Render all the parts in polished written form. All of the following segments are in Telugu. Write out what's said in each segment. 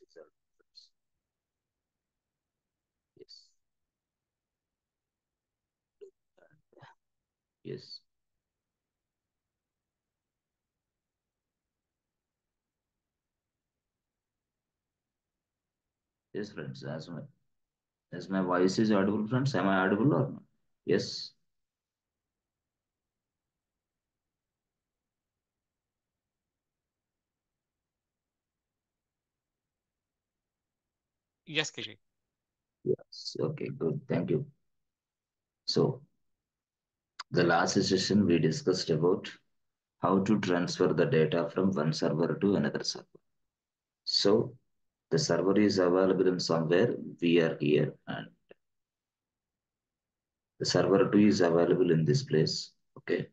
is our difference. Yes. Yes. Yes, friends. As my voice is audible, friends, am I audible or not? Yes. Yes, KJ. Yes. Okay, good. Thank you. So, the last session we discussed about how to transfer the data from one server to another server. So, the server is available in somewhere. We are here, and the server 2 is available in this place. Okay.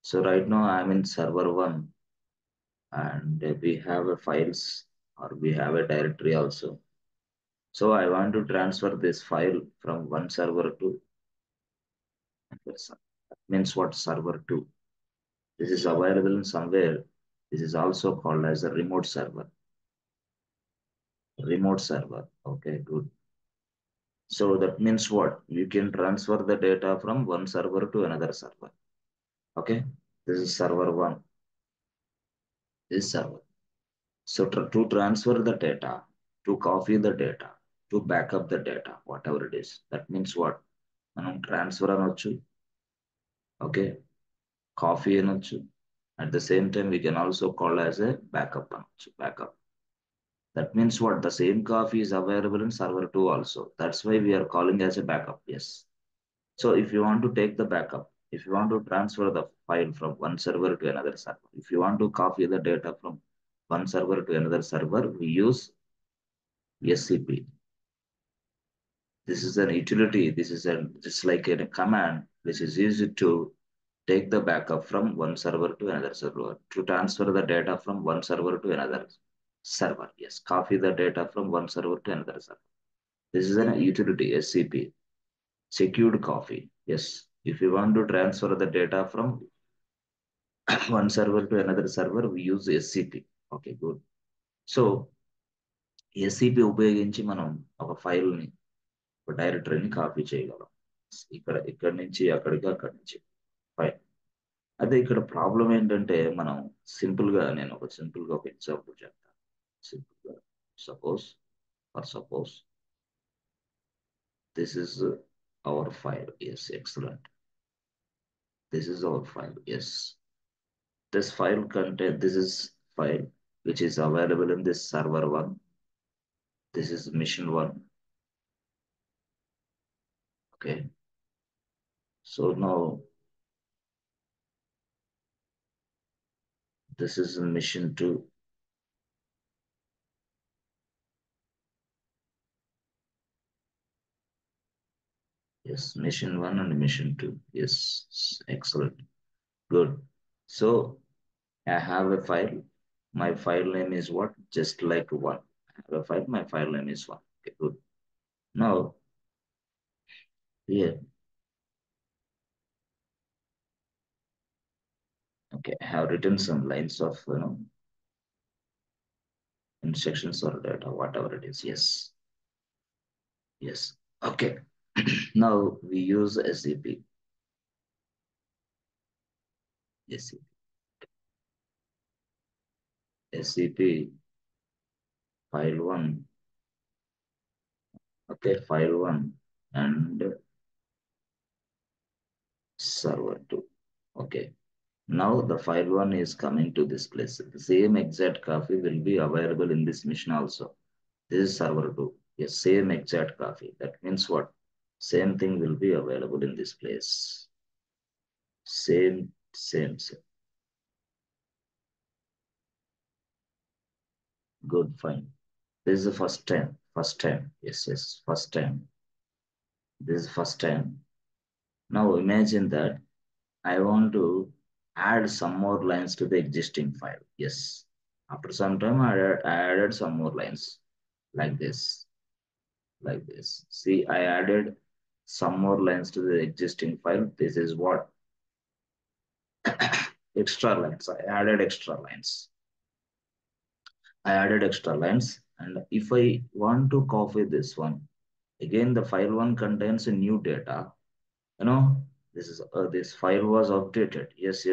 So, right now I'm in server 1, and we have a files or we have a directory also. So, I want to transfer this file from one server to another server. That means what? Server 2. This is available in somewhere. This is also called as a remote server. Remote server. Okay, good. So that means what? You can transfer the data from one server to another server. Okay, this is server 1. This server. So to transfer the data, to copy the data, to backup the data, whatever it is. That means what? మనం transfer అనొచ్చు. Okay, copy అనొచ్చు. At the same time, we can also call as a backup అనొచ్చు. Backup. That means what? The same copy is available in server 2 also. That's why we are calling as a backup. Yes. So if you want to take the backup, if you want to transfer the file from one server to another server, if you want to copy the data from one server to another server, we use SCP. This is an utility. This is just like a command which is used to take the backup from one server to another server, to transfer the data from one server to another server. Yes, copy the data from one server to another server. This is an utility, SCP, secured copy. Yes, if you want to transfer the data from one server to another server, we use SCP. Okay, good. So SCP ఉపయోగించి మనం ఒక ఫైల్ని, ఒక డైరెక్టరీని కాపీ చేయగలం. ఇక్కడి నుంచి అక్కడికి, అక్కడి నుంచి ఫైల్. అదే ఇక్కడ ప్రాబ్లం ఏంటంటే మనం నేను సింపుల్ గా ఒక ఎగ్జాంపుల్ చెప్తాను. సింపుల్ గా suppose suppose this is our file. Yes, excellent. This is our file. Yes. This file contain this is file which is available in this server 1. This is mission 1. Okay. So now this is mission 2. Yes, mission 1 and mission 2. Yes, excellent. Good. So I have a file. My file name is what? Just like 1. I have a file. My file name is 1. Okay, good. Now here, okay, I have written some lines of instructions or data, whatever it is. Yes. Yes. Okay. Now we use SCP. SCP. SCP file 1. Okay, file 1 and server 2. Okay. Now the file 1 is coming to this place. The same exact copy will be available in this mission also. This is server 2. Yes, same exact copy. That means what? Same thing will be available in this place. Same. Good, fine. This is the first time. First time. Yes, first time. This is first time. Now imagine that I want to add some more lines to the existing file. Yes. After some time, I added some more lines like this. Like this. See, I added some more lines to the existing file. This is what? Extra lines. I added extra lines. And if I want to copy this one, again the file one contains a new data. You know, this file was updated. Yes,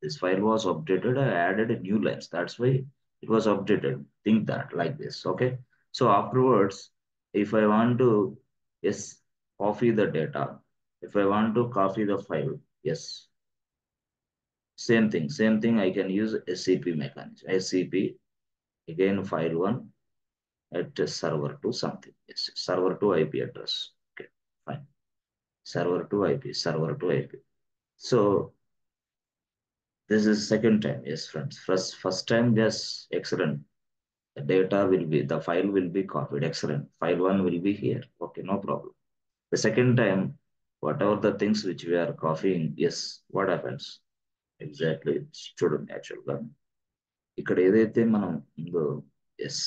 this file was updated. I added a new lines. That's why it was updated. Think that like this. Okay. So afterwards, if I want to, yes, copy the data. If I want to copy the file, yes, same thing. I can use SCP mechanism. SCP again file one at server to something. Yes, server to IP address. Okay, fine. Server to IP. So this is second time. Yes, friends. First time, yes, excellent. The data will be, the file will be copied. Excellent. File one will be here. Okay, no problem. The second time, whatever the things which we are copying, yes, what happens? Exactly. చూడండి యాక్చువల్గా ఇక్కడ ఏదైతే మనం ఉందో ఎస్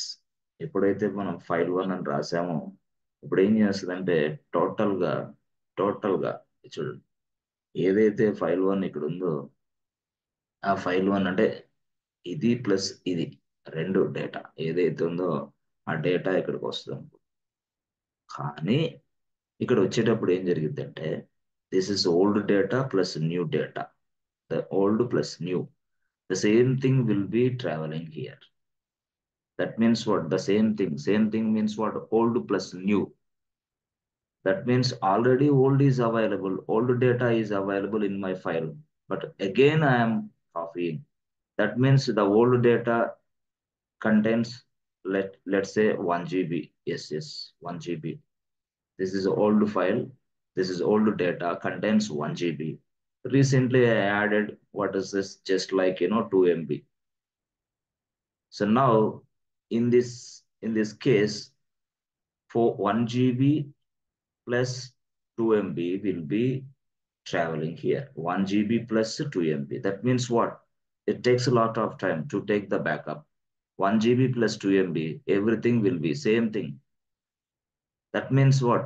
ఎప్పుడైతే మనం ఫైల్ వన్ అని రాసామో ఇప్పుడు ఏం చేస్తుందంటే టోటల్గా టోటల్గా చూడండి ఏదైతే ఫైల్ వన్ ఇక్కడ ఉందో ఆ ఫైల్ వన్ అంటే ఇది ప్లస్ ఇది రెండు డేటా ఏదైతే ఉందో ఆ డేటా ఇక్కడికి వస్తుంది కానీ ఇక్కడ వచ్చేటప్పుడు ఏం జరిగిందంటే this is old data plus new data the old plus new the same thing will be travelling here. That means what? The same thing. Same thing means what? Old plus new. That means already old is available. Old data is available in my file. But again, I am copying. That means the old data contains, let's say 1 GB. Yes, 1 GB. This is old file. This is old data contains 1 GB. Recently, I added, what is this? Just like, 2 MB. So now in this case, for 1 GB plus 2 MB will be traveling here. 1 GB plus 2 MB. That means what? It takes a lot of time to take the backup. 1 GB plus 2 MB, everything will be same thing. That means what?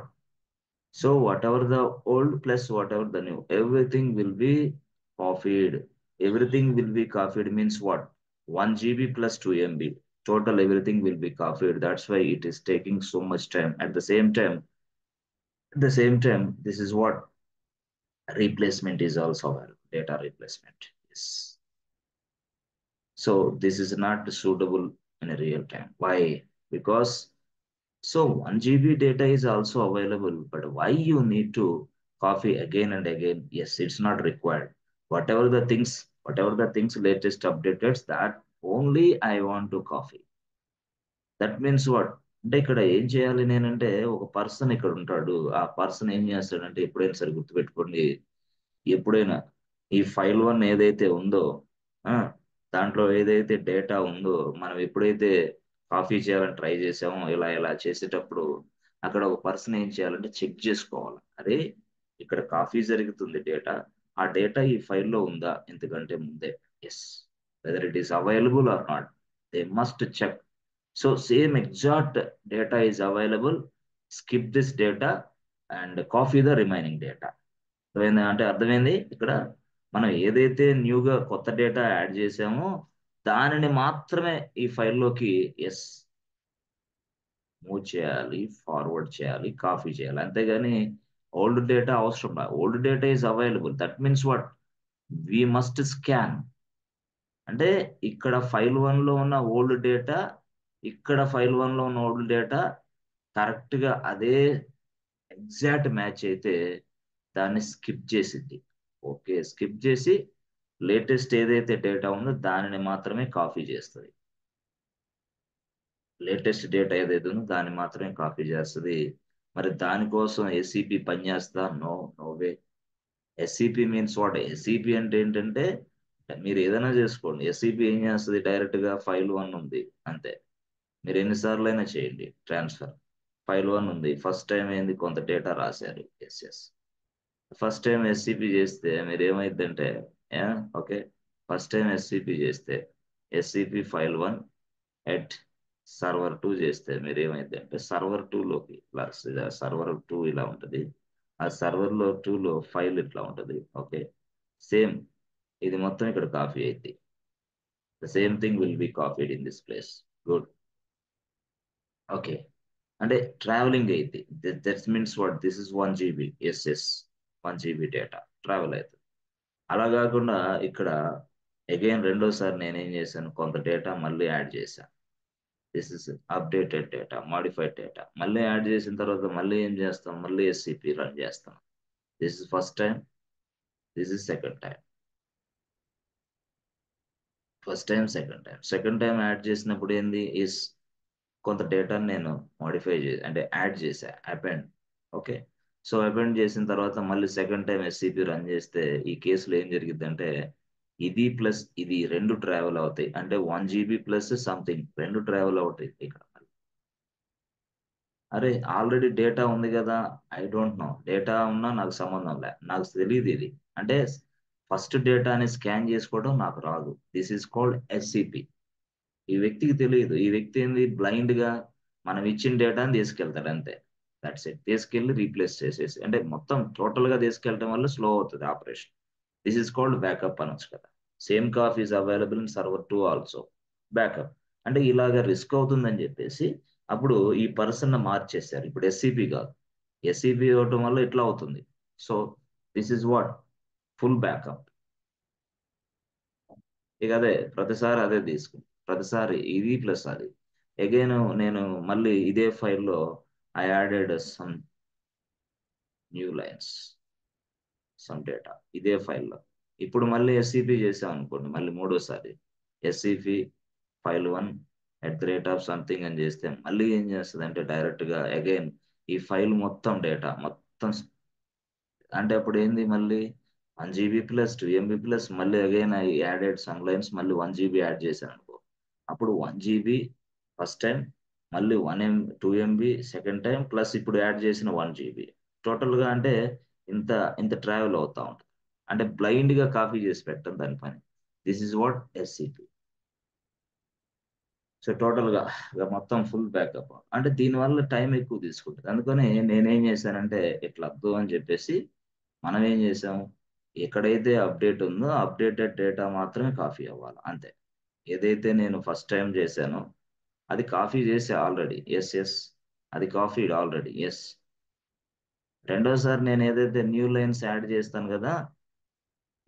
So whatever the old plus whatever the new, everything will be copied. Everything will be copied means what? 1 GB plus 2 MB. Total everything will be copied. That's why it is taking so much time. At the same time, this is what replacement is also available, data replacement. Yes. So this is not suitable in a real time. Why? Because so 1 GB data is also available, but why you need to copy again and again? Yes, it's not required. Whatever the things latest updated, that only I want to copy. That means what అంటే ఇక్కడ ఏం చేయాలి నేనంటే ఒక పర్సన్ ఇక్కడ ఉంటాడు ఆ పర్సన్ ఏం చేస్తాడంటే ఎప్పుడైనా సరే గుర్తుపెట్టుకోండి ఎప్పుడైనా ఈ ఫైల్ వన్ ఏదైతే ఉందో ఆ, దాంట్లో ఏదైతే డేటా ఉందో మనం ఎప్పుడైతే కాపీ చేయాలని ట్రై చేసామో ఇలా చేసేటప్పుడు అక్కడ ఒక పర్సన్ ఏం చేయాలంటే చెక్ చేసుకోవాలి అరే ఇక్కడ కాపీ జరుగుతుంది డేటా ఆ డేటా ఈ ఫైల్లో ఉందా ఎందుకంటే ముందే yes whether it is available or not they must check so same exact data is available skip this data and copy the remaining data అర్థమైంది అంటే అర్థమైంది ఇక్కడ మనం ఏదైతే న్యూగా కొత్త డేటా యాడ్ చేసామో దానిని మాత్రమే ఈ ఫైల్లోకి ఎస్ మూవ్ చేయాలి ఫార్వర్డ్ చేయాలి కాపీ చేయాలి అంతేగాని ఓల్డ్ డేటా అవసరం old data is available that means what we must scan అంటే ఇక్కడ ఫైల్ వన్ లో ఉన్న ఓల్డ్ డేటా ఇక్కడ ఫైల్ వన్ లో ఉన్న ఓల్డ్ డేటా కరెక్ట్ గా అదే ఎగ్జాక్ట్ మ్యాచ్ అయితే దాన్ని స్కిప్ చేసింది ఓకే స్కిప్ చేసి లేటెస్ట్ ఏదైతే డేటా ఉందో దానిని మాత్రమే కాపీ చేస్తుంది లేటెస్ట్ డేటా ఏదైతే ఉందో దాన్ని మాత్రమే కాపీ చేస్తుంది మరి దానికోసం ఎస్సిపి పనిచేస్తా no way SCP means what SCP అంటే ఏంటంటే మీరు ఏదైనా చేసుకోండి ఎస్సిపి ఏం చేస్తుంది డైరెక్ట్ గా ఫైల్ వన్ ఉంది అంతే మీరు ఎన్నిసార్లు అయినా చేయండి ట్రాన్స్ఫర్ ఫైల్ వన్ ఉంది ఫస్ట్ టైం ఏంది కొంత డేటా రాశారు ఎస్ ఫస్ట్ టైం ఎస్సిపి చేస్తే మీరు ఏమైందంటే ఓకే ఫస్ట్ టైం ఎస్సిపి చేస్తే SCP file one at server two చేస్తే మీరు ఏమైందంటే సర్వర్ టూలోకి సర్వర్ టూ ఇలా ఉంటుంది ఆ సర్వర్లో టూలో ఫైల్ ఇట్లా ఉంటుంది ఓకే సేమ్ ఇది మొత్తం ఇక్కడ కాపీ అయింది the same thing will be copied in this place good okay. అంటే ట్రావెలింగ్ అయింది. That means what, this is 1 GB. Yes yes, 1 GB data travel అవుతుంది. అలా కాకుండా ఇక్కడ అగైన్ రెండోసారి నేనేం చేశాను, కొంత డేటా మళ్ళీ యాడ్ చేశాను. This is updated data, modified data మళ్ళీ యాడ్ చేసిన తర్వాత మళ్ళీ ఏం చేస్తాం, మళ్ళీ ఎస్సిపి రన్ చేస్తాం. This is first time, this is second time. First time, second time. Second time add చేసినప్పుడు ఏంది ఇస్, కొంత డేటాను నేను మోడిఫై చేసి అంటే యాడ్ చేసా, అపెండ్. ఓకే. సో అపెండ్ చేసిన తర్వాత మళ్ళీ సెకండ్ టైం ఎస్సిపి రన్ చేస్తే ఈ కేసులో ఏం జరిగిద్దంటే, ఇది ప్లస్ ఇది రెండు ట్రావెల్ అవుతాయి. అంటే 1 GB ప్లస్ సంథింగ్ రెండు ట్రావెల్ అవుతాయి ఇక్కడ. అరే ఆల్రెడీ డేటా ఉంది కదా, ఐ డోంట్ నో, డేటా ఉన్నా నాకు సంబంధం లే, నాకు తెలియదు ఇది. అంటే ఫస్ట్ డేటాని స్కాన్ చేసుకోవడం నాకు రాదు. This is called SCP. ఈ వ్యక్తికి తెలియదు. ఈ వ్యక్తి ఏంది, బ్లైండ్ గా మనం ఇచ్చిన డేటాని తీసుకెళ్తాడు అంతే. That's it. తీసుకెళ్లి రీప్లేస్ చేసేసి, అంటే మొత్తం టోటల్ గా తీసుకెళ్ళడం వల్ల స్లో అవుతుంది operation. This is called backup అనొచ్చు కదా. Same copy is available in server 2 also. Backup అంటే ఇలాగ రిస్క్ అవుతుందని చెప్పేసి అప్పుడు ఈ పర్సన్ మార్చేశారు. ఇప్పుడు ఎస్సిపి కాదు, ఎస్సిపి ఇవ్వటం వల్ల ఇట్లా అవుతుంది. So this is what, full backup. ఇక అదే ప్రతిసారి అదే తీసుకుంటాం, ప్రతిసారి ఇది ప్లస్ అది. అగైన్ నేను మళ్ళీ ఇదే ఫైల్లో I added some new lines, some data ఇదే ఫైల్లో. ఇప్పుడు మళ్ళీ ఎస్సిపి చేసాం అనుకోండి, మళ్ళీ మూడోసారి ఎస్సిపి file1 సంథింగ్ అని చేస్తే మళ్ళీ ఏం చేస్తుంది అంటే డైరెక్ట్ గా అగైన్ ఈ ఫైల్ మొత్తం డేటా మొత్తం, అంటే అప్పుడు ఏంది మళ్ళీ 1 GB ప్లస్ 2 MB ప్లస్ మళ్ళీ again I added some lines, మళ్ళీ 1 GB యాడ్ చేశాను అనుకో, అప్పుడు 1 GB ఫస్ట్ టైం, మళ్ళీ 2 MB సెకండ్ టైం, ప్లస్ ఇప్పుడు యాడ్ చేసిన 1 GB. టోటల్ గా అంటే ఇంత ఇంత ట్రావెల్ అవుతా ఉంటుంది. అంటే బ్లైండ్ గా కాపీ చేసి పెట్టడం దాని పని. This is what SCP. So total గా ఇక మొత్తం ఫుల్ బ్యాకప్. అంటే దీనివల్ల టైం ఎక్కువ తీసుకుంటుంది. అందుకని నేనేం చేశానంటే ఇట్లా వద్దు అని చెప్పేసి మనం ఏం చేసాం, ఎక్కడైతే అప్డేట్ ఉందో అప్డేటెడ్ డేటా మాత్రమే కాపీ అవ్వాలి అంతే. ఏదైతే నేను ఫస్ట్ టైం చేశానో అది కాపీ చేసి ఆల్రెడీ, ఎస్ ఎస్, అది కాపీ ఆల్రెడీ, ఎస్. రెండోసారి నేను ఏదైతే న్యూ లైన్స్ యాడ్ చేస్తాను కదా,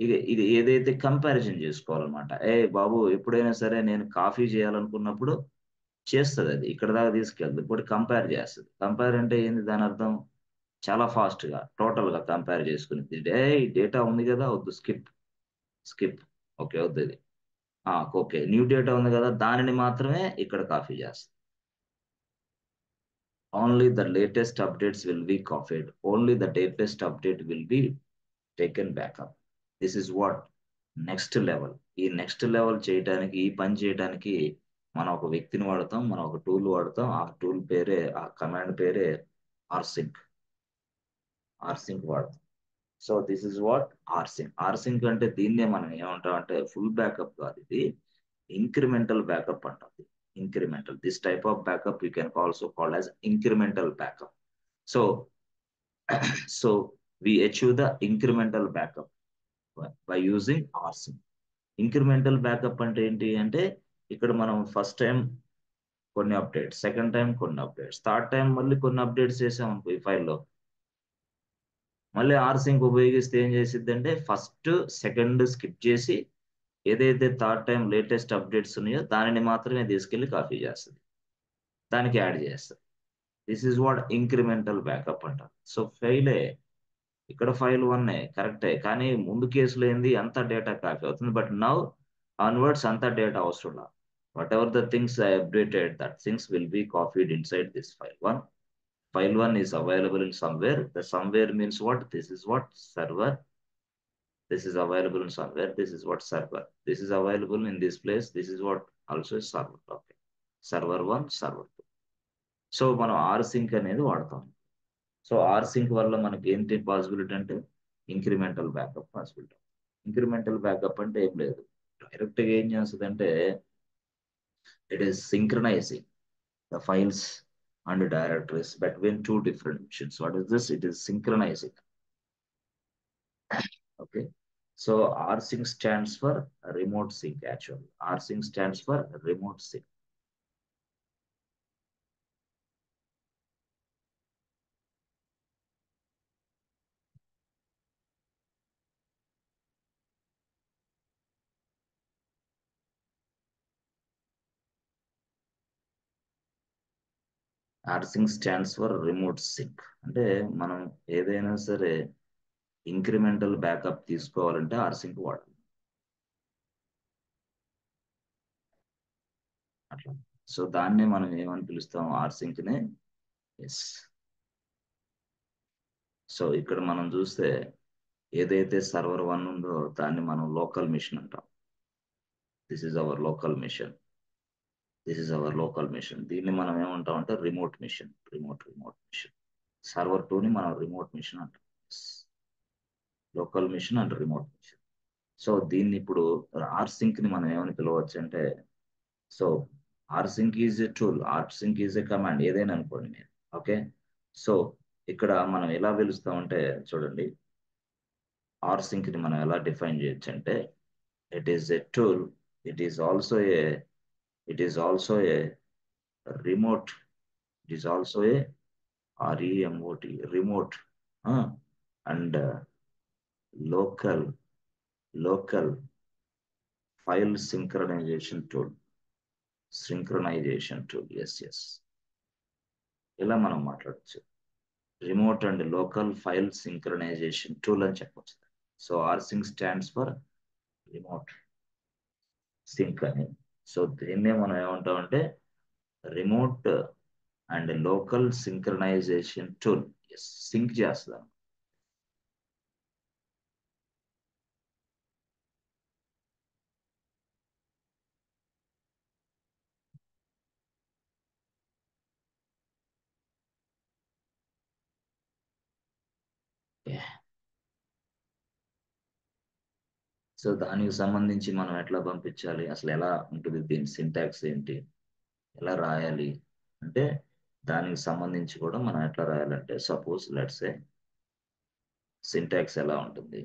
ఇక ఇది ఏదైతే కంపారిజన్ చేసుకోవాలన్నమాట. ఏ బాబు ఎప్పుడైనా సరే నేను కాపీ చేయాలనుకున్నప్పుడు చేస్తుంది, అది ఇక్కడ దాకా తీసుకెళ్తుంది, ఇప్పుడు కంపేర్ చేస్తుంది. కంపేర్ అంటే ఏంది దాని అర్థం, చాలా ఫాస్ట్ గా టోటల్ గా కంపేర్ చేసుకుని డేటా ఉంది కదా వద్దు, స్కిప్ స్కిప్, ఓకే వద్దు ఇది, ఓకే న్యూ డేటా ఉంది కదా దానిని మాత్రమే ఇక్కడ కాపీ చేస్తుంది. Only the latest updates will be copied, only the latest update will be taken backup. This is what next level. ఈ నెక్స్ట్ లెవెల్ చేయడానికి, ఈ పని చేయడానికి మనం ఒక వ్యక్తిని వాడతాం, మనం ఒక టూల్ వాడతాం. ఆ టూల్ పేరే, ఆ కమాండ్ పేరే ఆర్సింక్. ఆర్సింక్ వాడతాం. So this is what rsync. Rsync అంటే దీన్నే మనం ఏమంటాం అంటే ఫుల్ బ్యాకప్ కాదు, ఇది ఇంక్రిమెంటల్ బ్యాకప్ అంటాం. Incremental, this type of backup you can also called as incremental backup. So so we achieve the incremental backup by using rsync. Incremental backup అంటే ఏంటి అంటే, ఇక్కడ మనం ఫస్ట్ టైం కొన్ని అప్డేట్స్, సెకండ్ టైం కొన్ని అప్డేట్స్, థర్డ్ టైం మళ్ళీ కొన్ని అప్డేట్స్ చేసాం అనుకో ఈ ఫైల్లో, మళ్ళీ ఆర్సింక్ ఉపయోగిస్తే ఏం చేసిద్ది అంటే ఫస్ట్ సెకండ్ స్కిప్ చేసి ఏదైతే థర్డ్ టైం లేటెస్ట్ అప్డేట్స్ ఉన్నాయో దానిని మాత్రమే తీసుకెళ్లి కాపీ చేస్తుంది, దానికి యాడ్ చేస్తుంది. This is what incremental backup అంటారు. సో ఫెయిలే, ఇక్కడ ఫైల్ 1 కరెక్టే, కానీ ముందు కేసులో ఏంది అంత డేటా కాపీ అవుతుంది. బట్ నౌ ఆన్వర్డ్స్ అంత డేటా అవసరం. What ever the things I updated, that things will be copied inside this file 1. File 1 is available in somewhere. The somewhere means what? This is what server. This is available in somewhere. This is what server. This is available in this place. This is what also is server. Okay. Server 1, server 2. So మనం ఆర్ సింక్ అనేది వాడతాం. సో ఆర్ సింక్ వల్ల మనకి ఏంటి పాసిబిలిటీ అంటే incremental backup possibility. Incremental backup అంటే ఏం లేదు, డైరెక్ట్ గా ఏం చేస్తుంది అంటే it is synchronising the files and directories between two different machines. What is this? It is synchronizing. Okay. So rsync stands for remote sync actually. Rsync stands for remote sync. rsync stands for remote sync. అంటే మనం ఏదైనా సరే ఇంక్రిమెంటల్ బ్యాకప్ తీసుకోవాలంటే rsync వాడాలి అట్లా. సో దాన్నే మనం ఏమని పిలుస్తాం, rsync నే. ఎస్. సో ఇక్కడ మనం చూస్తే ఏదైతే సర్వర్ 1 ఉందో దాన్ని మనం లోకల్ మిషన్ అంటాం. This is our local machine. This is our local machine. దీన్ని మనం ఏమంటాం అంటే remote machine. Remote machine. Server 2ని మనం రిమోట్ మిషన్ అంటాం. Local machine and remote machine. So దీన్ని ఇప్పుడు rsync ని మనం ఏమని పిలవచ్చు అంటే, so rsync is a tool, rsync is a command, ఏదైనా అనుకోండి మీరు. ఓకే. సో ఇక్కడ మనం ఎలా పిలుస్తామంటే చూడండి, rsync ని మనం ఎలా డిఫైన్ చేయొచ్చు అంటే, it is a tool, it is also a it is also a remote, it is also a REMOT, remote, and local file synchronization tool. Yes, yes. ఇలా మనం మాట్లాడచ్చు. Remote and local file synchronisation tool అని చెప్పొచ్చు. So rsync stands for remote sync అని. సో దీన్నే మనం ఏమంటామంటే remote and local synchronisation tool. Yes, sync చేస్తాం. సో దానికి సంబంధించి మనం ఎట్లా పంపించాలి, అసలు ఎలా ఉంటుంది, దీని సింటాక్స్ ఏంటి, ఎలా రాయాలి అంటే, దానికి సంబంధించి కూడా మనం ఎట్లా రాయాలంటే, సపోజ్ లెట్స్ ఏ సింటాక్స్ ఎలా ఉంటుంది.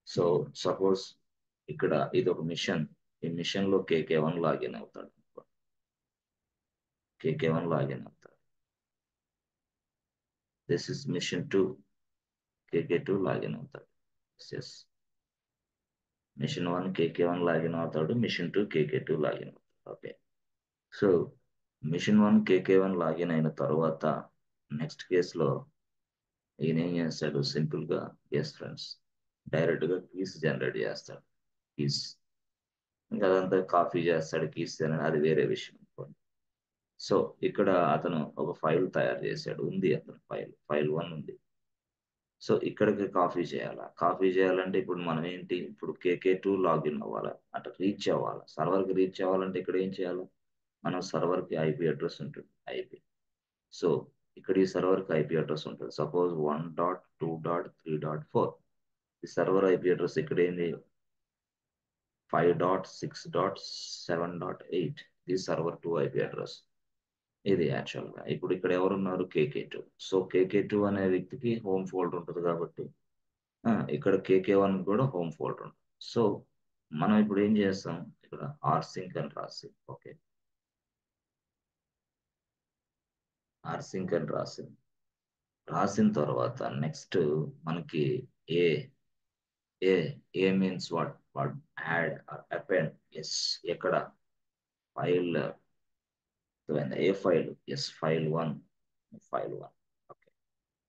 సో సపోజ్ ఇక్కడ ఇది ఒక మిషన్, ఈ మిషన్ లో KK1 లాగిన్ అవుతాడు. KK1 లాగిన్ అవుతాడు. This is machine 2, KK2 login అవుతాడు. మిషన్ 1 KK1 లాగిన్ అవుతాడు, మిషన్ 2 KK2 లాగిన్ అవుతాడు. Okay. So machine 1 KK1 login అయిన తర్వాత నెక్స్ట్ కేసులో ఈయన ఏం చేస్తాడు, సింపుల్ గా ఎస్ ఫ్రెండ్స్, డైరెక్ట్ గా కీస్ జనరేట్ చేస్తాడు. కీస్ ఇంకా అదంతా కాపీ చేస్తాడు, కీస్ జనరేట్, అది వేరే విషయం అనుకోండి. సో ఇక్కడ అతను ఒక ఫైల్ తయారు చేశాడు, ఉంది అతను ఫైల్ 1 ఉంది. సో ఇక్కడికి కాపీ చేయాలా, కాపీ చేయాలంటే ఇప్పుడు మనం ఏంటి, ఇప్పుడు KK2 లాగిన్ అవ్వాలా, అంటే రీచ్ అవ్వాలి, సర్వర్కి రీచ్ అవ్వాలంటే ఇక్కడ ఏం చేయాలి, మనం సర్వర్కి IP అడ్రస్ ఉంటుంది, IP. సో ఇక్కడ ఈ సర్వర్కి IP అడ్రస్ ఉంటుంది, సపోజ్ 1.2.3.4. ఈ సర్వర్ IP అడ్రస్ ఇక్కడ ఏంది, 5.6.7.8. ఇది సర్వర్ 2 IP అడ్రస్. ఇది యాక్చువల్గా ఇప్పుడు ఇక్కడ ఎవరున్నారు, KK2. సో KK2 అనే వ్యక్తికి హోమ్ ఫోల్డర్ ఉంటుంది కాబట్టి ఇక్కడ KK1 కూడా హోమ్ ఫోల్డర్ ఉంటుంది. సో మనం ఇప్పుడు ఏం చేస్తాం, ఇక్కడ rsync అని రాసి, ఓకే, rsync అని రాసిన తర్వాత నెక్స్ట్ మనకి A A A means what add append. Yes, ఎక్కడ file, A file, yes file 1. Okay.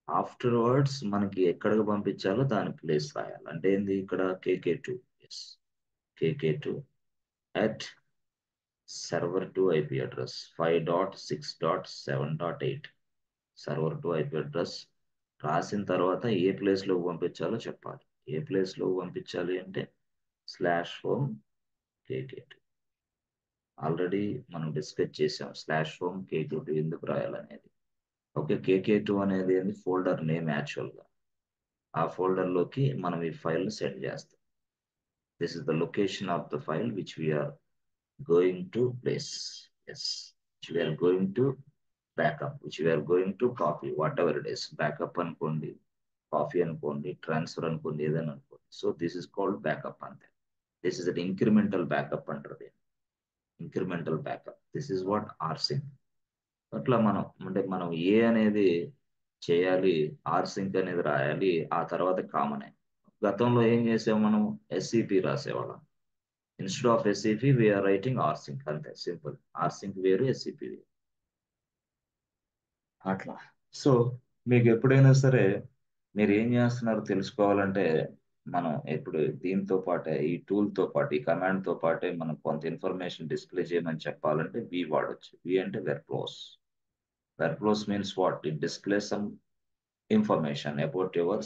Afterwards మనకి ఎక్కడికి పంపించాలో దాని ప్లేస్ రాయాలి. అంటే ఏంది, ఇక్కడ KK2. Yes, KK2 at server 2 IP address 5.6.7.8. Server 2 IP address రాసిన తర్వాత ఏ ప్లేస్ లో పంపించాలో చెప్పాలి. ఏ ప్లేస్ లో పంపించాలి అంటే /home KK2. ఆల్రెడీ మనం డిస్కస్ చేసాం /home KK2 ఎందుకు రాయాలనేది. ఓకే, KK2 అనేది ఫోల్డర్ నేమ్ యాక్చువల్ గా. ఆ ఫోల్డర్ లోకి మనం ఈ ఫైల్ సెండ్ చేస్తాం. This is the location of the file which we are going to place. Yes, which we are going to backup, which we are going to copy, whatever it is. Backup అనుకోండి, కాపీ అనుకోండి, ట్రాన్స్ఫర్ అనుకోండి, ఏదైనా అనుకోండి. So this is called backup అంతే. This is an incremental backup అంటారు. Incremental backup, this is what rsync. అట్లా మనం ఏ అనేది చేయాలి, rsync అనేది రాయాలి, ఆ తర్వాత కామన్. గతంలో ఏం చేసాము, మనం SCP రాసేవాళ్ళం. Instead of SCP, we are writing rsync. అంతే సింపుల్. rsync వేరు, SCP వేరు. అట్లా. సో మీకు ఎప్పుడైనా సరే మీరు ఏం చేస్తున్నారో తెలుసుకోవాలంటే మనం ఇప్పుడు దీంతో పాటే ఈ టూల్‌తో పాటు, ఈ కమాండ్‌తో పాటే మనం కొంత ఇన్ఫర్మేషన్ డిస్‌ప్లే చేయమని చెప్పాలంటే వి వాడొచ్చు. వి అంటే verbose. Verbose means what? It displays some information about your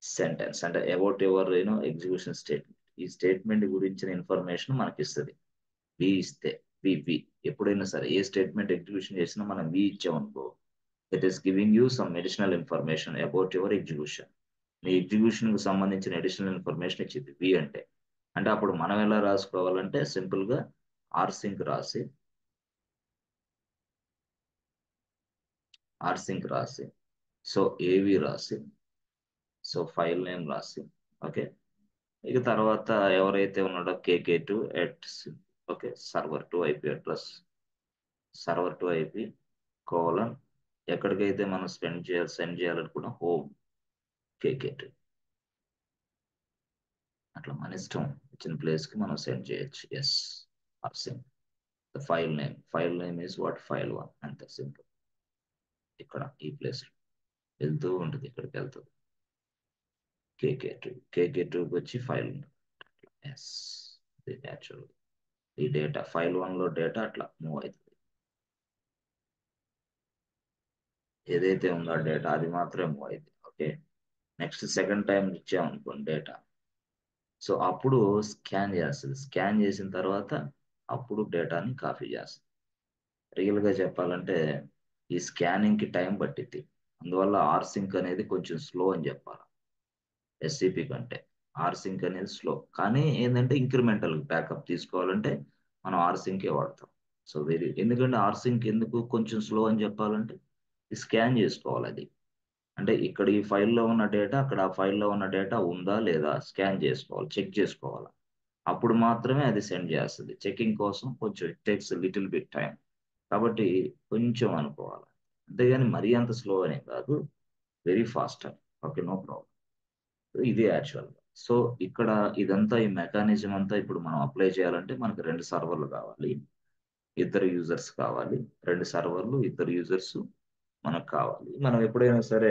sentence. అంటే అబౌట్ యువర్ ఎగ్జిక్యూషన్ స్టేట్‌మెంట్. ఈ స్టేట్‌మెంట్ గురించిన ఇన్ఫర్మేషన్ మనకిస్తది. వి ఇస్తే వి ఎప్పుడైనా సరే ఏ స్టేట్‌మెంట్ ఎగ్జిక్యూషన్ చేసినా మనం వి ఇచ్చామనుకో, it is giving you some additional information about your execution. మీ ఎగ్జిక్యూషన్‌కి సంబంధించిన అడిషనల్ ఇన్ఫర్మేషన్ ఇచ్చిద్ది వి అంటే. అంటే అప్పుడు మనం ఎలా రాసుకోవాలంటే సింపుల్‌గా ఆర్సింక్ రాసి, సో ఏవి రాసి, సో ఫైల్ నేమ్ రాసి, ఓకే. ఇక తర్వాత ఎవరైతే ఉన్నాడో KK two at okay server to IP address, server to IP colon ఎక్కడికైతే మనం సెండ్ చేయాలనుకున్న హోమ్ కేకే2 అట్లా మన ఇష్టం ఇచ్చిన ప్లేస్కి మనం సెండ్ చేయొచ్చు. Yes rsync the file name is what file one అంతే సింపుల్. ఇక్కడ ఈ ప్లేస్ వెళ్తూ ఉంటుంది, ఇక్కడికి వెళ్తుంది కేకే2కి వచ్చి ఫైల్ ఎస్ ఇది యాక్చువల్ ఈ డేటా ఫైల్1లో డేటా అట్లా మూవ్ అవుతుంది. ఏదైతే ఉందో ఆ డేటా అది మాత్రమే మూవ్ అయింది. ఓకే. నెక్స్ట్ సెకండ్ టైం ఇచ్చామనుకోండి డేటా, సో అప్పుడు స్కాన్ చేస్తుంది. స్కాన్ చేసిన తర్వాత అప్పుడు డేటాని కాపీ చేస్తుంది. రియల్గా చెప్పాలంటే ఈ స్కానింగ్కి టైం పట్టిద్ది. అందువల్ల ఆర్సింక్ అనేది కొంచెం స్లో అని చెప్పాలి ఎస్సిపి కంటే. ఆర్సింక్ అనేది స్లో, కానీ ఏంటంటే ఇంక్రిమెంటల్ బ్యాకప్ తీసుకోవాలంటే మనం ఆర్సింకే వాడతాం. సో ఎందుకంటే ఆర్సింక్ ఎందుకు కొంచెం స్లో అని చెప్పాలంటే స్కాన్ చేసుకోవాలి అది. అంటే ఇక్కడ ఈ ఫైల్‌లో ఉన్న డేటా, అక్కడ ఆ ఫైల్‌లో ఉన్న డేటా ఉందా? లేదా? స్కాన్ చేసుకోవాలి. చెక్ చేసుకోవాలి. అప్పుడు మాత్రమే అది సెండ్ చేస్తది. చెకింగ్ కోసం కొంచెం it takes little bit time. కాబట్టి కొంచెం అనుకోవాలి. అంతేగాని మరీ అంత స్లో అనేం కాదు. Very faster. Okay. No problem. ఇది యాక్చువల్‌గా. సో, ఇక్కడ ఇదంతా ఈ మెకానిజం అంతా ఇప్పుడు మనం అప్లై చేయాలంటే మనకు 2 సర్వర్‌లు కావాలి. ఇద్దరు యూజర్స్ కావాలి. 2 సర్వర్‌లు, ఇద్దరు యూజర్స్ మనకు కావాలి. మనం ఎప్పుడైనా సరే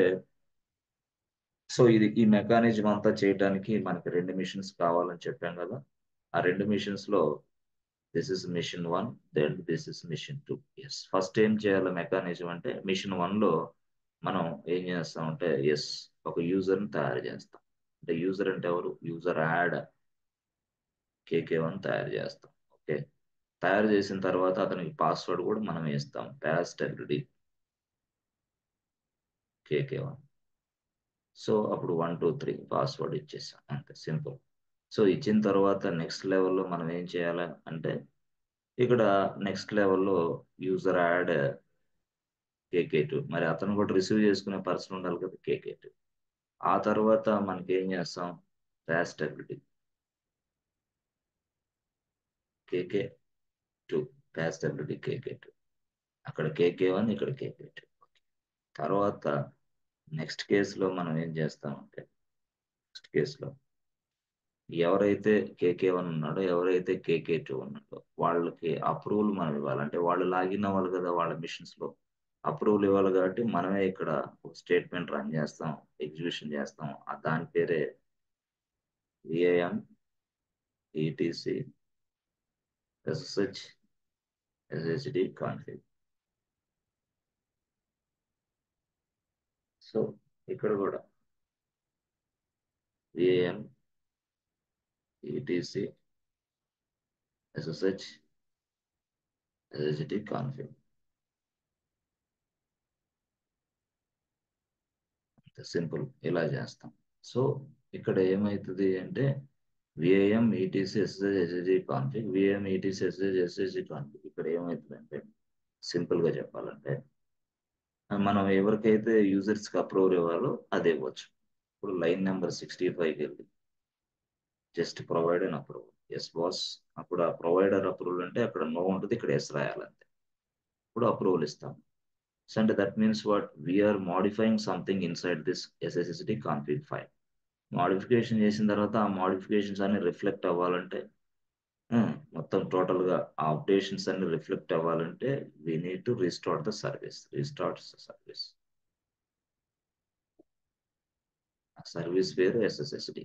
సో, ఈ మెకానిజం అంతా చేయటానికి మనకి 2 మిషన్స్ కావాలని చెప్పాం గదా! ఆ 2 మిషన్స్‌లో this is machine 1 then this is machine 2. Yes. First ఏం చేయాలి మెకానిజం అంటే మిషన్ 1లో మనం ఏం చేస్తామంటే ఒక యూజర్‌ని తయారు చేస్తాం. అంటే యూజర్ అంటే ఎవరు? యూజర్ యాడ్ కేకే1 తయారు చేస్తాం. ఓకే. తయారు చేసిన తర్వాత అతనికి పాస్వర్డ్ కూడా మనమే ఇస్తాం. పాస్టెల్‌డి కేకే1. సో, అప్పుడు 1, 2, 3 పాస్వర్డ్ ఇచ్చేసాం. అంతే సింపుల్. సో, ఇచ్చిన తర్వాత నెక్స్ట్ లెవెల్‌లో మనం ఏం చేయాలి అంటే, ఇక్కడ నెక్స్ట్ లెవెల్‌లో యూజర్ యాడ్ కేకే2. మరి అతను కూడా రిసీవ్ చేసుకునే పర్సన్ ఉండాలి కదా! కేకే2. ఆ తర్వాత మనకేం చేస్తాం పాస్టెబిలిటీ కేకే2 పాస్టెబిలిటీ కేకే2. అక్కడ కేకే1 ఇక్కడ కేకే2. తర్వాత నెక్స్ట్ కేస్‌లో మనం ఏం చేస్తామంటే, నెక్స్ట్ కేస్‌లో ఎవరైతే కేకే1 ఉన్నాడో, ఎవరైతే కేకే2 ఉన్నాడో వాళ్ళకి అప్రూవల్ మనం ఇవ్వాలి. అంటే వాళ్ళు లాగిన్ అవ్వాలి కదా! వాళ్ళ మిషన్స్‌లో. అప్రూవల్ ఇవ్వాలి కాబట్టి మనమే ఇక్కడ ఒక స్టేట్‌మెంట్ రన్ చేస్తాం. ఎగ్జిక్యూషన్ చేస్తాం. దాని పేరే VIM ETC SSH ఎస్హెచ్‌డి config. So, ఇక్కడ కూడా VIM ETC SSH ఎస్హెచ్‌డి config. Simple ఇలా చేస్తాం. సో, ఇక్కడ ఏమైతది అంటే VIM ETC SSH ఎస్హెచ్‌డి config, VIM ETC SSH ఎస్హెచ్‌డి config. ఇక్కడ ఏమైతదంటే సింపుల్‌గా చెప్పాలంటే మనం ఎవరికైతే యూజర్స్‌కి అప్రూవల్ ఇవ్వాలో అది ఇవ్వచ్చు. ఇప్పుడు లైన్ నంబర్ 65కెళ్ళి జస్ట్ ప్రొవైడ్ అన్ అప్రూవల్. Yes boss. అప్పుడు ఆ ప్రొవైడర్ అప్రూవల్ అంటే అక్కడ నో ఉంటది. ఇక్కడ యెస్ రాయాలంతే. ఇప్పుడు అప్రూవల్ ఇస్తాం. సో, అంటే that means what? We are modifying something inside this SSSD config file. Modification చేసిన తర్వాత ఆ మోడిఫికేషన్స్ అన్ని రిఫ్లెక్ట్ అవ్వాలంటే మొత్తం టోటల్గా ఆ అప్డేషన్స్ అన్ని రిఫ్లెక్ట్ అవ్వాలంటే we need to restart the service. Restart service. ఆ సర్వీస్ పేరు SSSD.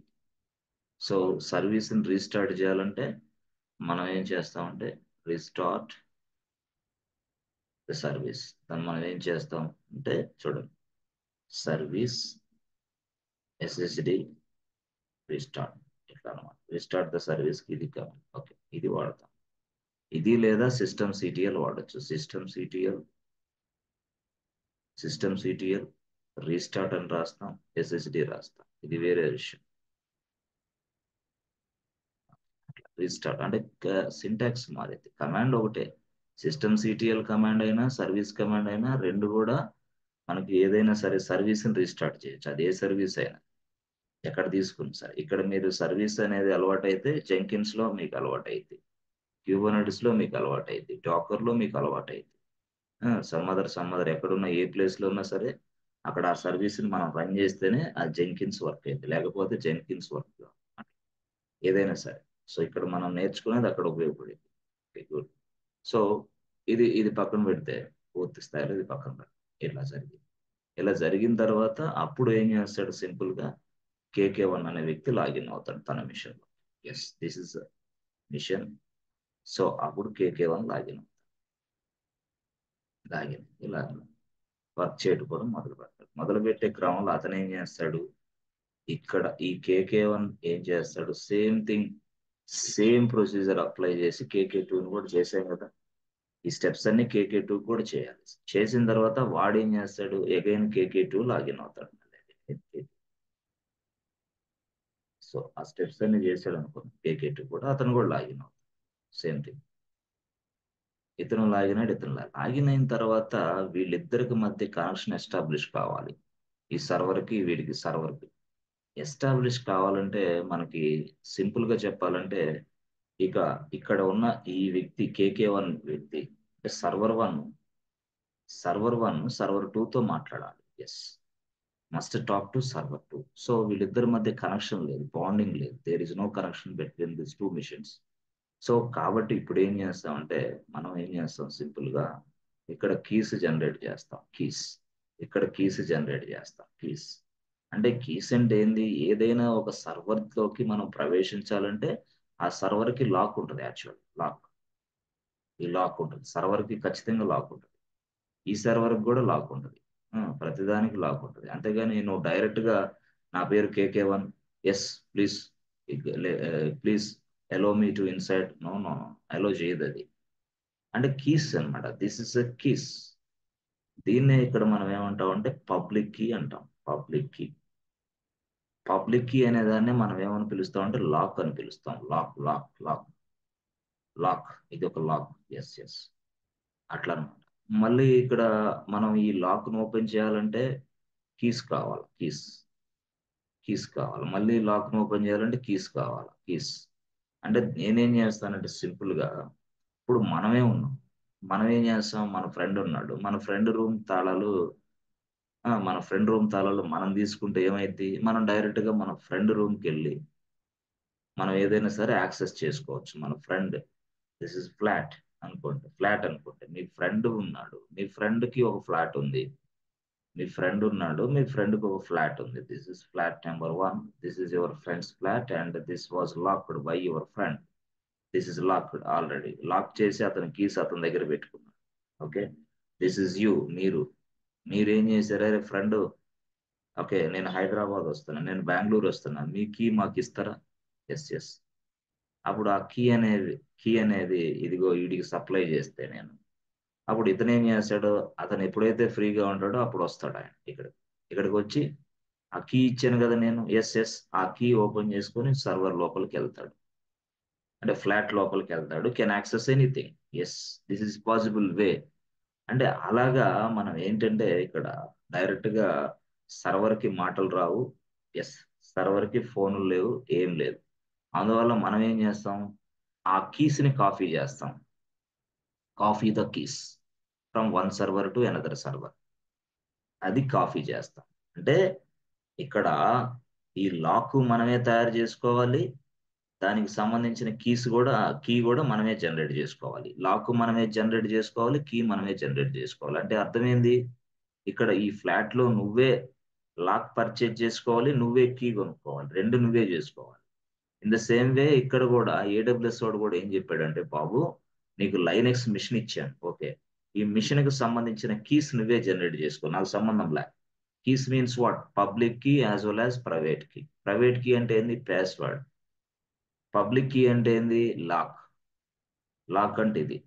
సో సర్వీస్ని రీస్టార్ట్ చేయాలంటే మనం ఏం చేస్తామంటే రీస్టార్ట్ ద సర్వీస్. దాన్ని మనం ఏం చేస్తాం అంటే చూడండి, సర్వీస్ SSD రీస్టార్ట్, ఇట్లా అనమాట. రీస్టార్ట్ ద సర్వీస్కి ఇది కావాలి. ఓకే, ఇది వాడతాం. ఇది లేదా సిస్టమ్ వాడచ్చు. సిస్టమ్ సిటిఎల్ రీస్టార్ట్ అని రాస్తాం, SSD రాస్తాం. ఇది వేరే విషయం. రీస్టార్ట్ అంటే సింటాక్స్ మారింది, కమాండ్ ఒకటే. సిస్టమ్ కమాండ్ అయినా సర్వీస్ కమాండ్ అయినా రెండు కూడా మనకి ఏదైనా సరే సర్వీస్ని రీస్టార్ట్ చేయొచ్చు. అది ఏ సర్వీస్ అయినా ఎక్కడ తీసుకుని సరే. ఇక్కడ మీరు సర్వీస్ అనేది అలవాటైతే జెంకిన్స్ లో మీకు అలవాటైంది, క్యూబర్నెటిస్ లో మీకు అలవాటైంది, డాకర్ లో మీకు అలవాటైంది. సమ్మదర్ ఎక్కడున్నా ఏ ప్లేస్ లో ఉన్నా సరే అక్కడ ఆ సర్వీస్ ని మనం రన్ చేస్తేనే ఆ జెంకిన్స్ వర్క్ అయింది, లేకపోతే జెంకిన్స్ వర్క్ ఏదైనా సరే. సో ఇక్కడ మనం నేర్చుకునేది అక్కడ ఉపయోగపడేది. Okay, good. సో ఇది పక్కన పెడితే, పూర్తి స్థాయిలో ఇది పక్కన పెడితే ఇట్లా జరిగింది. ఇలా జరిగిన తర్వాత అప్పుడు ఏం చేస్తాడు, సింపుల్ గా KK1 అనే వ్యక్తి లాగిన్ అవుతాడు తన మిషన్ లో. Yes, this is machine. So అప్పుడు KK1 లాగిన్ ఇలా వర్క్ చేయడం కూడా మొదలు పెడతాడు. మొదలు పెట్టే క్రమంలో అతను ఏం చేస్తాడు, ఇక్కడ ఈ KK1 ఏం చేస్తాడు, same thing, same procedure apply చేసి KK2ని కూడా చేసాం కదా. ఈ స్టెప్స్ అన్ని KK2 కూడా చేయాలి. చేసిన తర్వాత వాడు ఏం చేస్తాడు, అగైన్ KK2 లాగిన్ అవుతాడు. సో ఆ స్టెప్స్ అన్ని చేశాడు అనుకో, KK2 కూడా అతను కూడా లాగిన్ అవుతాడు. సేమ్ థింగ్, ఇతను లాగిన్ అయ్యాడు, ఇతను లాగిన్ అయిన తర్వాత వీళ్ళిద్దరికి మధ్య కనెక్షన్ ఎస్టాబ్లిష్ కావాలి. ఈ సర్వర్కి వీడికి సర్వర్కి ఎస్టాబ్లిష్ కావాలంటే మనకి సింపుల్ గా చెప్పాలంటే, ఇక ఇక్కడ ఉన్న ఈ వ్యక్తి KK1 వ్యక్తి సర్వర్ వన్ సర్వర్ 2తో మాట్లాడాలి. Yes, must talk to server 2. So వీళ్ళిద్దరి మధ్య కనెక్షన్ లేదు, బాండింగ్ లేదు, there is no connection between this two machines. So కాబట్టి ఇప్పుడు ఏం చేస్తామంటే, మనం ఏం చేస్తాం సింపుల్ గా, ఇక్కడ కీస్ జనరేట్ చేస్తాం. ఇక్కడ కీస్ జనరేట్ చేస్తాం. అంటే కీస్ అంటే ఏంది, ఏదైనా ఒక సర్వర్ లోకి మనం ప్రవేశించాలంటే ఆ సర్వర్ కి లాక్ ఉంటుంది. యాక్చువల్ లాక్ ఉంటుంది, సర్వర్ కి ఖచ్చితంగా లాక్ ఉంటుంది. ఈ సర్వర్ కి కూడా లాక్ ఉంటుంది, ప్రతిదానికి లాక్ ఉంటుంది. అంతేగాని నువ్వు డైరెక్ట్ గా నా పేరు KK1, yes please please allow me to inside, no no no, allow చేయదు అది. అంటే కీస్ అన్నమాట, దిస్ ఇస్ ఎ కీస్. దీన్నే ఇక్కడ మనం ఏమంటాం అంటే పబ్లిక్ కీ అంటాం. పబ్లిక్ కీ అనే దాన్ని మనం ఏమని పిలుస్తాం అంటే లాక్ అని పిలుస్తాం. లాక్, ఇది ఒక లాక్. ఎస్, అట్లా అనమాట. మళ్ళీ ఇక్కడ మనం ఈ లాక్ ను ఓపెన్ చేయాలంటే కీస్ కావాలి. కీస్ కావాలి. మళ్ళీ లాక్ ను ఓపెన్ చేయాలంటే కీస్ కావాలి. అంటే నేనేం చేస్తానంటే సింపుల్ గా, ఇప్పుడు మనమే ఉన్నాం, మనం ఏం చేస్తాం, మన ఫ్రెండ్ రూమ్ తాళాలు మనం తీసుకుంటే ఏమైంది, మనం డైరెక్ట్ గా మన ఫ్రెండ్ రూమ్కి వెళ్ళి మనం ఏదైనా సరే యాక్సెస్ చేసుకోవచ్చు. మన ఫ్రెండ్, దిస్ ఇస్ ఫ్లాట్ అనుకోండి, మీ ఫ్రెండ్ ఉన్నాడు, మీ ఫ్రెండ్ కి ఒక ఫ్లాట్ ఉంది, మీ ఫ్రెండ్ కి ఒక ఫ్లాట్ ఉంది. This is flat number 1, this is your friend's flat and this was locked by your friend. This is locked, already lock చేసి అతని కీస్ అతని దగ్గర పెట్టుకున్నాడు. ఓకే, దిస్ ఇస్ యూ, మీరేం చేశారు, అరే ఫ్రెండ్, ఓకే నేను హైదరాబాద్ వస్తున్నా, నేను బెంగళూరు వస్తున్నా, మీ కీ మాకు ఇస్తారా. ఎస్, అప్పుడు ఆ కీ అనేది ఇదిగో వీడికి సప్లై చేస్తే నేను, అప్పుడు ఇతను ఏం చేస్తాడు, అతను ఎప్పుడైతే ఫ్రీగా ఉంటాడో అప్పుడు వస్తాడు ఆయన ఇక్కడికి వచ్చి, ఆ కీ ఇచ్చాను కదా నేను, ఎస్, ఆ కీ ఓపెన్ చేసుకొని సర్వర్ లోపలికి వెళ్తాడు, అంటే ఫ్లాట్ లోపలికి వెళ్తాడు, can access anything. Yes, this is possible way. అంటే అలాగా మనం ఏంటంటే ఇక్కడ డైరెక్ట్ గా సర్వర్ కి మాటలు రావు. ఎస్, సర్వర్ కి ఫోన్లు లేవు, ఏం లేదు. అందువల్ల మనం ఏం చేస్తాం, ఆ కీస్ ని coffee the keys from one server to another server, అది కాఫీ చేస్తాం. అంటే ఇక్కడ ఈ లాక్ మనమే తయారు చేసుకోవాలి. దానికి సంబంధించిన కీ కూడా మనమే జనరేట్ చేసుకోవాలి. లాక్ మనమే జనరేట్ చేసుకోవాలి, కీ మనమే జనరేట్ చేసుకోవాలి. అంటే అర్థమైంది, ఇక్కడ ఈ ఫ్లాట్ లో నువ్వే లాక్ పర్చేజ్ చేసుకోవాలి, నువ్వే కీ కొనుక్కోవాలి, రెండు నువ్వే చేసుకోవాలి. ఇన్ ద సేమ్ వే ఇక్కడ కూడా ఏడబ్ల్యూఎస్ వాడు కూడా ఏం చెప్పాడంటే, బాబు నీకు లైనెక్స్ మిషన్ ఇచ్చాను, ఓకే, ఈ మిషన్ కి సంబంధించిన కీస్ నువ్వే జనరేట్ చేసుకో, నాకు సంబంధం లే. Keys means what? Public key as well as private key. Private key అంటే ఏంది? పాస్వర్డ్. పబ్లిక్ కీ అంటే ఏంది? లాక్. లాక్ అంటే ఇది.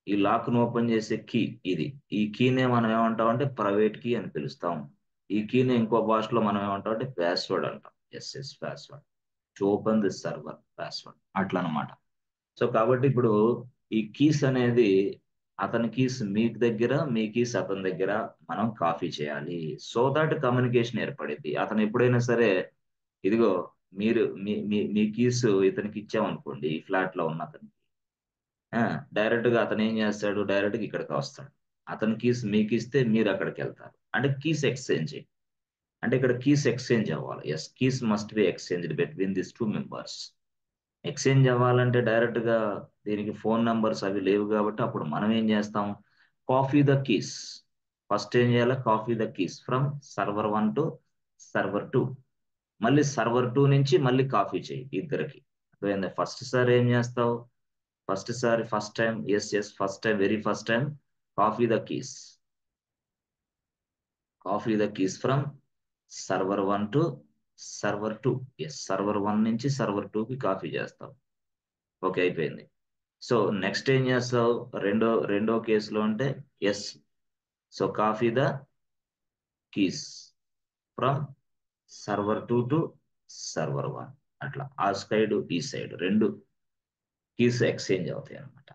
ఈ లాక్ ను ఓపెన్ చేసే కీ ఇది. ఈ కీనే మనం ఏమంటాం అంటే ప్రైవేట్ కీ అని పిలుస్తాం. ఈ కీని ఇంకో భాషలో మనం ఏమంటాం అంటే పాస్వర్డ్ అంటాం. Yes yes, password. To open this server, password అట్లా అనమాట. సో కాబట్టి ఇప్పుడు ఈ కీస్ అనేది, అతని కీస్ మీకు దగ్గర, మీ కీస్ అతని దగ్గర మనం కాపీ చేయాలి. సో దట్ కమ్యూనికేషన్ ఏర్పడింది. అతను ఎప్పుడైనా సరే, ఇదిగో మీరు మీ కీస్ ఇతనికి ఇచ్చామనుకోండి, ఈ ఫ్లాట్ లో ఉన్న అతనికి, డైరెక్ట్ గా అతను ఏం చేస్తాడు? డైరెక్ట్ గా ఇక్కడికి వస్తాడు. అతని కీస్ మీకు ఇస్తే మీరు అక్కడికి వెళ్తారు. అంటే కీస్ ఎక్స్చేంజ్. అంటే ఇక్కడ కీస్ ఎక్స్చేంజ్ అవ్వాలి. Yes, keys must be exchanged between this two members. Exchange అవ్వాలంటే డైరెక్ట్ గా దీనికి ఫోన్ నంబర్స్ అవి లేవు కాబట్టి అప్పుడు మనం ఏం చేస్తాం? Copy the keys. ఫస్ట్ ఏం చేయాలి? Copy the keys from server 1 to server 2. మళ్ళీ సర్వర్ 2 నుంచి మళ్ళీ కాపీ చేయి ఇద్దరికి. అర్థమైందా? ఫస్ట్ సారి ఏం చేస్తావు? First time, yes yes, first time, very first time, copy the keys. Copy the keys from server 1 to server 2. Yes, server 1 నుంచి సర్వర్ 2 కి కాపీ చేస్తావు. ఓకే, అయిపోయింది. సో నెక్స్ట్ ఏం చేస్తావు? రెండో రెండో కేసులో అంటే, yes, so copy the keys from server 2 to server 1. అట్లా ఆ సైడ్ ఈ సైడ్ రెండు కీస్ ఎక్స్చేంజ్ అవుతాయి అనమాట.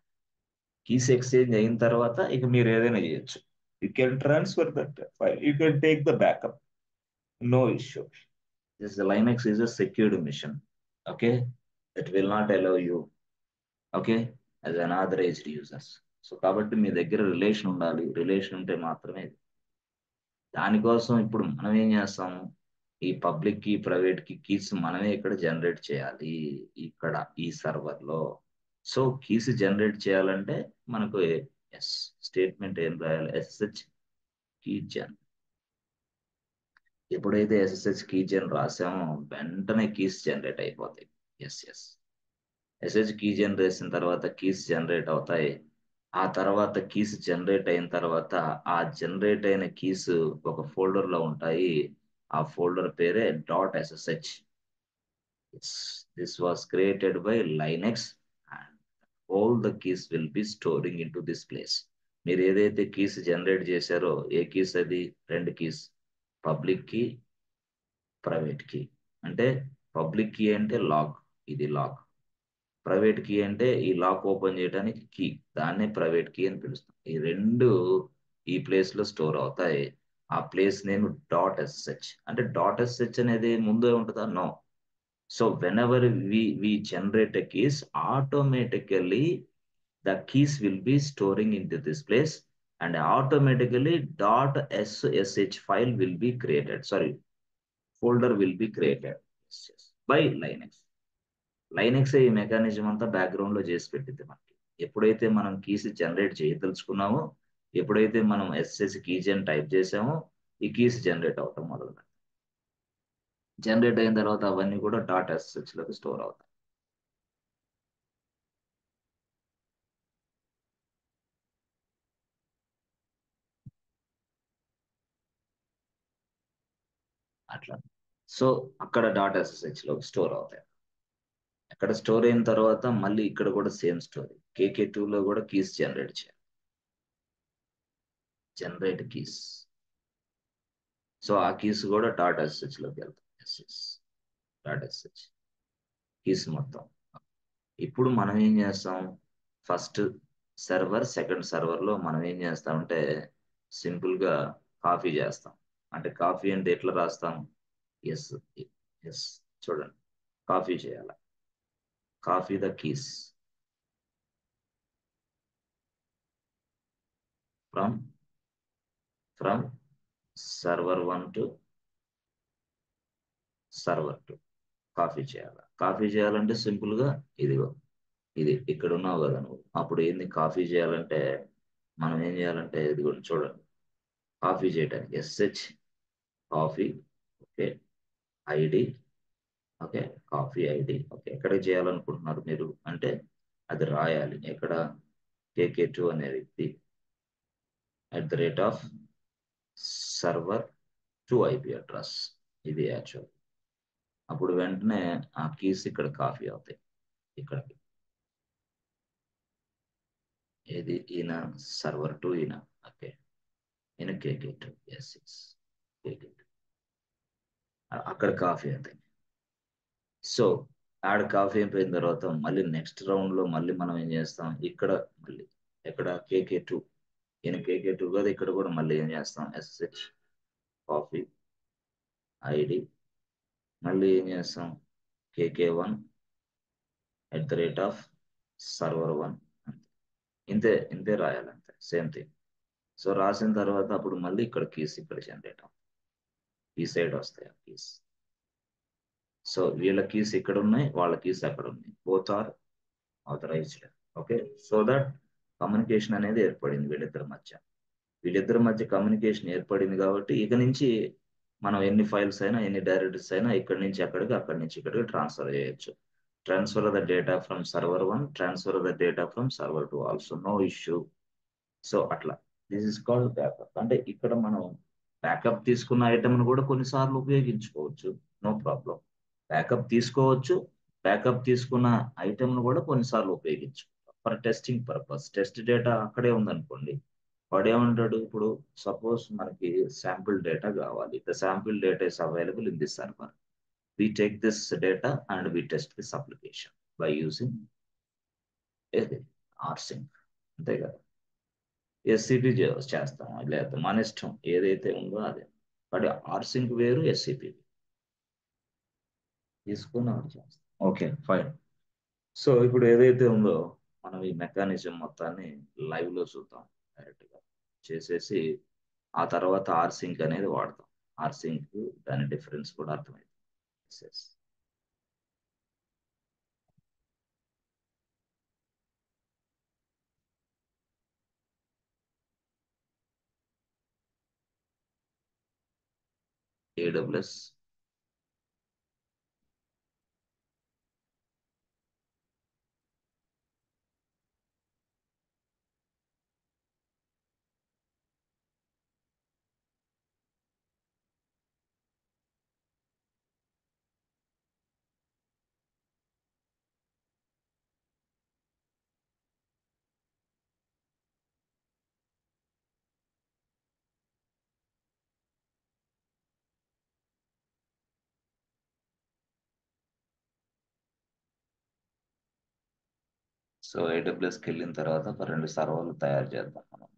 కీస్ ఎక్స్చేంజ్ అయిన తర్వాత ఇక మీరు ఏదైనా చేయొచ్చు. You can transfer that file, you can take the backup, no issue. This Linux is a secured machine, okay, it will not allow you, okay, as unauthorised users. So కాబట్టి మీ దగ్గర రిలేషన్ ఉండాలి. రిలేషన్ ఉంటే మాత్రమే ఇది. దానికోసం ఇప్పుడు మనం ఏం చేస్తాము? ఈ పబ్లిక్ కి, ప్రైవేట్ కి కీస్ మనమే ఇక్కడ జనరేట్ చేయాలి, ఇక్కడ ఈ సర్వర్ లో. సో కీస్ జనరేట్ చేయాలంటే మనకు ఎస్ స్టేట్మెంట్ ఏం రాయాలి? SH key gen. ఎప్పుడైతే ఎస్ఎస్హెచ్ కీ జన్ రాసామో వెంటనే కీస్ జనరేట్ అయిపోతాయి. Yes yes, SH key generation తర్వాత కీస్ జనరేట్ అవుతాయి. ఆ తర్వాత కీస్ జనరేట్ అయిన తర్వాత ఆ జనరేట్ అయిన కీస్ ఒక ఫోల్డర్ లో ఉంటాయి. ఆ ఫోల్డర్ పేరే dot SSH. This was created by Linux and all the keys will be storing in to this place. మీరు ఏదైతే కీస్ జనరేట్ చేశారో, ఏ కీస్ అది? రెండు keys, public key, private key. అంటే పబ్లిక్ కీ అంటే లాక్, ఇది లాక్. ప్రైవేట్ కీ అంటే ఈ లాక్ ఓపెన్ చేయడానికి కీ, దాన్నే ప్రైవేట్ కీ అని పిలుస్తాం. ఈ రెండు ఈ ప్లేస్ లో స్టోర్ అవుతాయి. ఆ ప్లేస్ నేమ్ డాట్ ఎస్హెచ్. అంటే డాట్ ఎస్హెచ్ అనేది ముందే ఉంటుందా? No. So whenever we generate a keys, automatically the keys will be storing into this place, and automatically dot ssh file will be created, sorry, folder will be created. Yes, yes. By linux. Linux ఈ మెకానిజం అంతా బ్యాక్గ్రౌండ్ లో చేసి పెట్టింది మనకి. ఎప్పుడైతే మనం కీస్ జనరేట్ చేయదలుచుకున్నామో, ఎప్పుడైతే మనం ఎస్ఎస్ కీజన్ టైప్ చేసామో, ఈ కీస్ జనరేట్ అవటం మొదలు. జనరేట్ అయిన తర్వాత అవన్నీ కూడా డాట్ ఎస్ఎస్ లోకి స్టోర్ అవుతాయి. అట్లా. సో అక్కడ డాట్ ఎస్ఎస్హెచ్ లోకి స్టోర్ అవుతాయి. అక్కడ స్టోర్ అయిన తర్వాత మళ్ళీ ఇక్కడ కూడా సేమ్ స్టోరీ. కేకే2 లో కూడా కీస్ జనరేట్ చేయాలి. Generate keys. సో ఆ కీస్ కూడా డాట్ ఎస్హెచ్ లోకి వెళ్తాయి. ఎస్ఎస్ డాట్ ఎస్హెచ్ కీస్ మొత్తం. ఇప్పుడు మనం ఏం చేస్తాం? ఫస్ట్ సర్వర్, సెకండ్ సర్వర్ లో మనం ఏం చేస్తామంటే సింపుల్ గా కాపీ చేస్తాం. అంటే కాపీ అంటే ఎట్లా రాస్తాం? ఎస్ ఎస్, చూడండి, కాపీ చేయాలి. Copy the keys from server 1 to server to copy చేయాలి. కాపీ చేయాలంటే సింపుల్గా ఇదిగో ఇది ఇక్కడ ఉన్నావు కదా నువ్వు. అప్పుడు ఏంది కాపీ చేయాలంటే మనం ఏం చేయాలంటే ఇదిగోండి చూడండి. కాపీ చేయడానికి SH copy, okay, ID, okay, copy ID, okay. ఎక్కడికి చేయాలనుకుంటున్నారు మీరు అంటే అది రాయాలి. ఎక్కడ కేకే2 అనే వ్యక్తి @ సర్వర్ టు ఐపీ అడ్రస్, ఇది యాక్చువల్. అప్పుడు వెంటనే ఆ కీస్ ఇక్కడ కాపీ అవుతాయి ఇక్కడికి. ఏది ఈయన సర్వర్ టు ఈయన, ఓకే, ఈయన కేకే2, ఎస్ కేకే2 అక్కడ కాఫీ అవుతాయి. సో ఆడ కాఫీ అయిపోయిన తర్వాత మళ్ళీ నెక్స్ట్ రౌండ్లో మళ్ళీ మనం ఏం చేస్తాం ఇక్కడ మళ్ళీ ఎక్కడ కేకే2, ఈయన కేకే2 కదా, ఇక్కడ కూడా మళ్ళీ ఏం చేస్తాం ఎస్హెచ్ కాఫీ ఐడి, మళ్ళీ ఏం చేస్తాం కేకే1 @సర్వర్1. ఇంతే ఇంతే రాయాలంతే, సేమ్ థింగ్. సో రాసిన తర్వాత అప్పుడు మళ్ళీ ఇక్కడ కీస్ ఇక్కడ జనరేట్ అవుతాయి, ఈ సైడ్ వస్తాయి ఆ కీస్. సో వీళ్ళ కీస్ ఇక్కడ ఉన్నాయి, వాళ్ళ కీస్ అక్కడ ఉన్నాయి, both are authorised. Okay, so that communication అనేది ఏర్పడింది వీళ్ళిద్దరి మధ్య. వీళ్ళిద్దరి మధ్య కమ్యూనికేషన్ ఏర్పడింది కాబట్టి ఇక నుంచి మనం ఎన్ని ఫైల్స్ అయినా ఎన్ని డైరెక్టరీస్ అయినా ఇక్కడి నుంచి అక్కడికి, అక్కడి నుంచి ఇక్కడికి ట్రాన్స్ఫర్ చేయొచ్చు. Transfer the data from server 1, transfer the data from server 2 also, no issue. So అట్లా దిస్ ఇస్ కాల్డ్ బ్యాకప్. అంటే ఇక్కడ మనం బ్యాకప్ తీసుకున్న ఐటమ్ను కూడా కొన్నిసార్లు ఉపయోగించుకోవచ్చు, నో ప్రాబ్లం. బ్యాకప్ తీసుకోవచ్చు, బ్యాకప్ తీసుకున్న ఐటమ్ను కూడా కొన్నిసార్లు ఉపయోగించుకోవచ్చు for testing purpose. Test data అక్కడే ఉందనుకోండి, వాడు ఏమంటాడు ఇప్పుడు సపోజ్ మనకి శాంపిల్ డేటా కావాలి. The sample data is available in this server. We take this data and we test this application by using ఏది rsync, అంతే కదా. ఎస్సిపి చేస్తాం లేదా మన ఇష్టం ఏదైతే ఉందో అదే. బట్ rsync వేరు, ఎస్సిపి తీసుకుని అవి చేస్తాం. Okay fine. సో ఇప్పుడు ఏదైతే ఉందో మనం ఈ మెకానిజం మొత్తాన్ని లైవ్ లో చూద్దాం డైరెక్ట్ గా చేసేసి ఆ తర్వాత rsync అనేది వాడతాం. rsync దాని డిఫరెన్స్ కూడా అర్థమైంది. AWS సో AWSకి వెళ్ళిన తర్వాత ఒక 2 సర్వర్లు తయారు చేద్దాం మనం.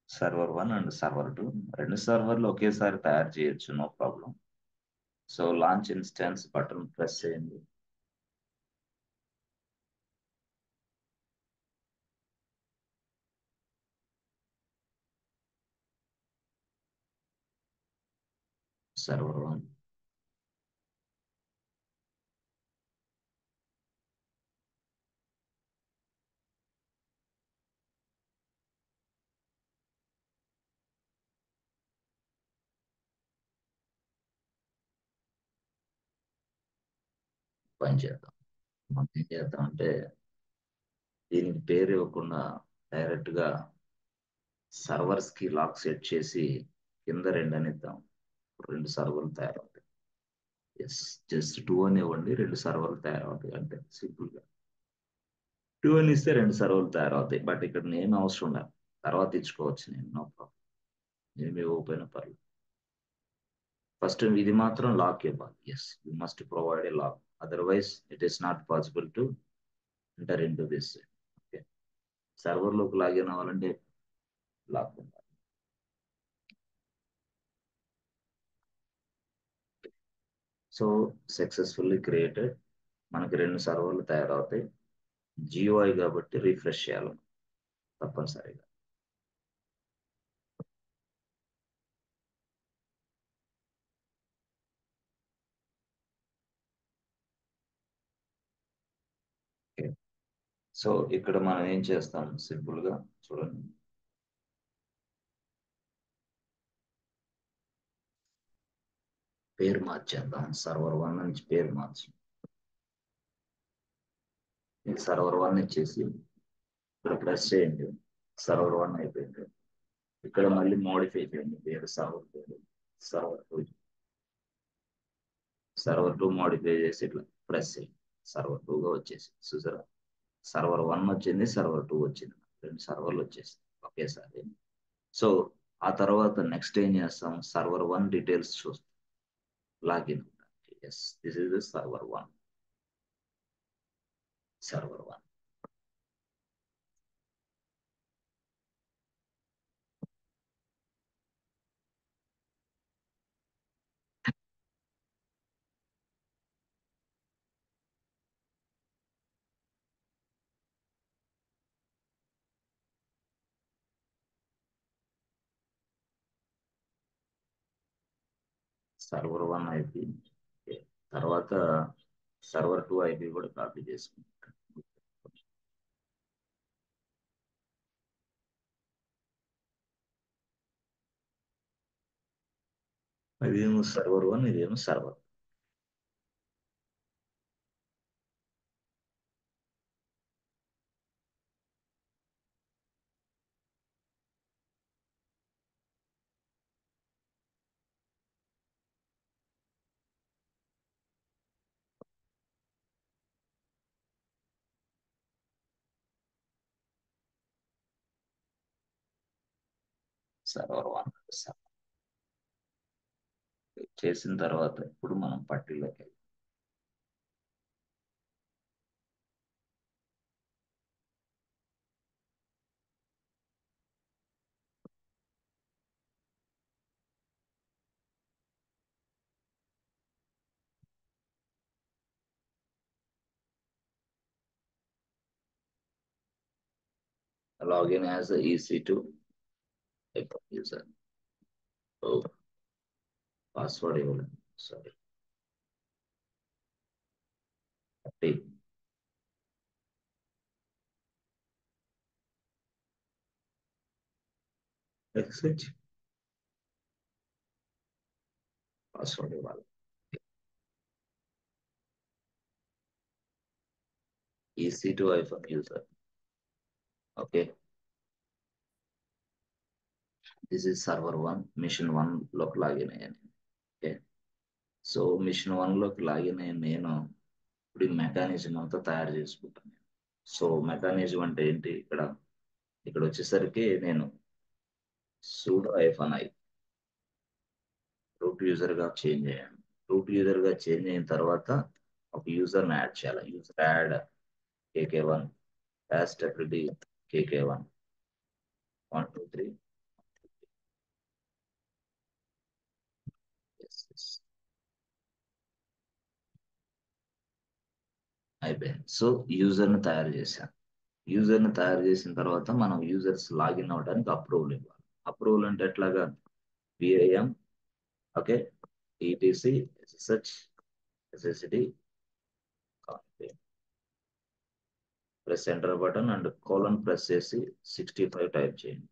సర్వర్ 1 అండ్ సర్వర్ 2, 2 సర్వర్లు ఒకేసారి తయారు చేయొచ్చు, no problem. So launch instance button press చేయండి. సర్వర్ 1 పని చేద్దాం. మనం ఏం చేద్దాం అంటే దీనికి పేరు ఇవ్వకుండా డైరెక్ట్ గా సర్వర్స్ కి లాక్ సెట్ చేసి కింద 2 అనిద్దాం. 2 సర్వర్లు తయారవుతాయి. ఎస్, జస్ట్ 2 అని ఇవ్వండి, 2 సర్వర్లు తయారవుతాయి అంటే సింపుల్ గా. 2 అని ఇస్తే 2 సర్వర్లు తయారవుతాయి. బట్ ఇక్కడ నేమ్ అవసరం లేదు, తర్వాత ఇచ్చుకోవచ్చు నేను, నో ప్రాబ్లం. నేమ్ ఇవ్వకపోయినా పర్లేదు. ఫస్ట్ ఇది మాత్రం లాక్ ఇవ్వాలి. Yes, you must provide a lock, otherwise it is not possible to enter in to this. Okay, సర్వర్లోకి లాగిన్ అవ్వాలంటే లాక్ ఉండాలి. So successfully created. మనకి 2 సర్వర్లు తయారవుతాయి. జియోఐ కాబట్టి రిఫ్రెష్ చేయాలి తప్పనిసరిగా. సో ఇక్కడ మనం ఏం చేస్తాం సింపుల్ గా చూడండి. పేరు మార్చేద్దాం, సర్వర్ 1 నుంచి పేరు మార్చి సర్వర్ 1 ఇచ్చేసి ఇక్కడ ప్రెస్ చేయండి. సర్వర్ 1 అయిపోయింది. ఇక్కడ మళ్ళీ మోడిఫై చేయండి పేరు, పేరు సర్వర్ 2 మోడిఫై చేసి ఇట్లా ప్రెస్ చేయండి. సర్వర్ 2గా వచ్చేసి చూసారా, సర్వర్ 1 వచ్చింది, సర్వర్ 2 వచ్చింది, రెండు సర్వర్లు వచ్చేసింది ఒకేసారి. సో ఆ తర్వాత నెక్స్ట్ ఏం చేస్తాం, సర్వర్ 1 డీటెయిల్స్ చూస్తాం, login. Yes, this is the server 1. Server 1 server 1 ఐపీ. తర్వాత సర్వర్ 2 ఐపీ కూడా కాపీ చేసుకుంటాం. ఇదేమో సర్వర్ 1, ఇదేమో సర్వర్. సర్వర్ 1 చేసిన తర్వాత ఇప్పుడు మనం పట్టీలోకి వెళ్తాం. Login as EC2 user. Password ఇవ్వలేదు, సారీ. పట్టీ ఎక్స్హెచ్ పాస్వర్డ్ ఇవ్వాలి. EC2 user. Okay, this is server 1, machine 1 లోకి లాగిన్ అయ్యాను. ఓకే, సో మిషన్ 1 లోకి లాగిన్ అయిన నేను ఇప్పుడు ఈ మెకానిజం అంతా తయారు చేసుకుంటాను. సో మెకానిజం అంటే ఏంటి, ఇక్కడ ఇక్కడ వచ్చేసరికి నేను sudo -i రూట్ యూజర్ గా చేంజ్ అయ్యాను. రూట్ యూజర్ గా చేంజ్ అయిన తర్వాత ఒక యూజర్ ని యాడ్ చేయాలి. User add KK1 యాస్టబ్లిటీ KK1 1 2 3. అయిపోయింది. సో యూజర్ ని తయారు చేశాను. యూజర్ ని తయారు చేసిన తర్వాత మనం యూజర్స్ లాగిన్ అవ్వడానికి అప్రూవల్ ఇవ్వాలి. అప్రూవల్ అంటే ఎట్లాగా, PIM, okay, ETC SSH SSD, press enter button and colon press చేసి 65 టైప్ చేయండి.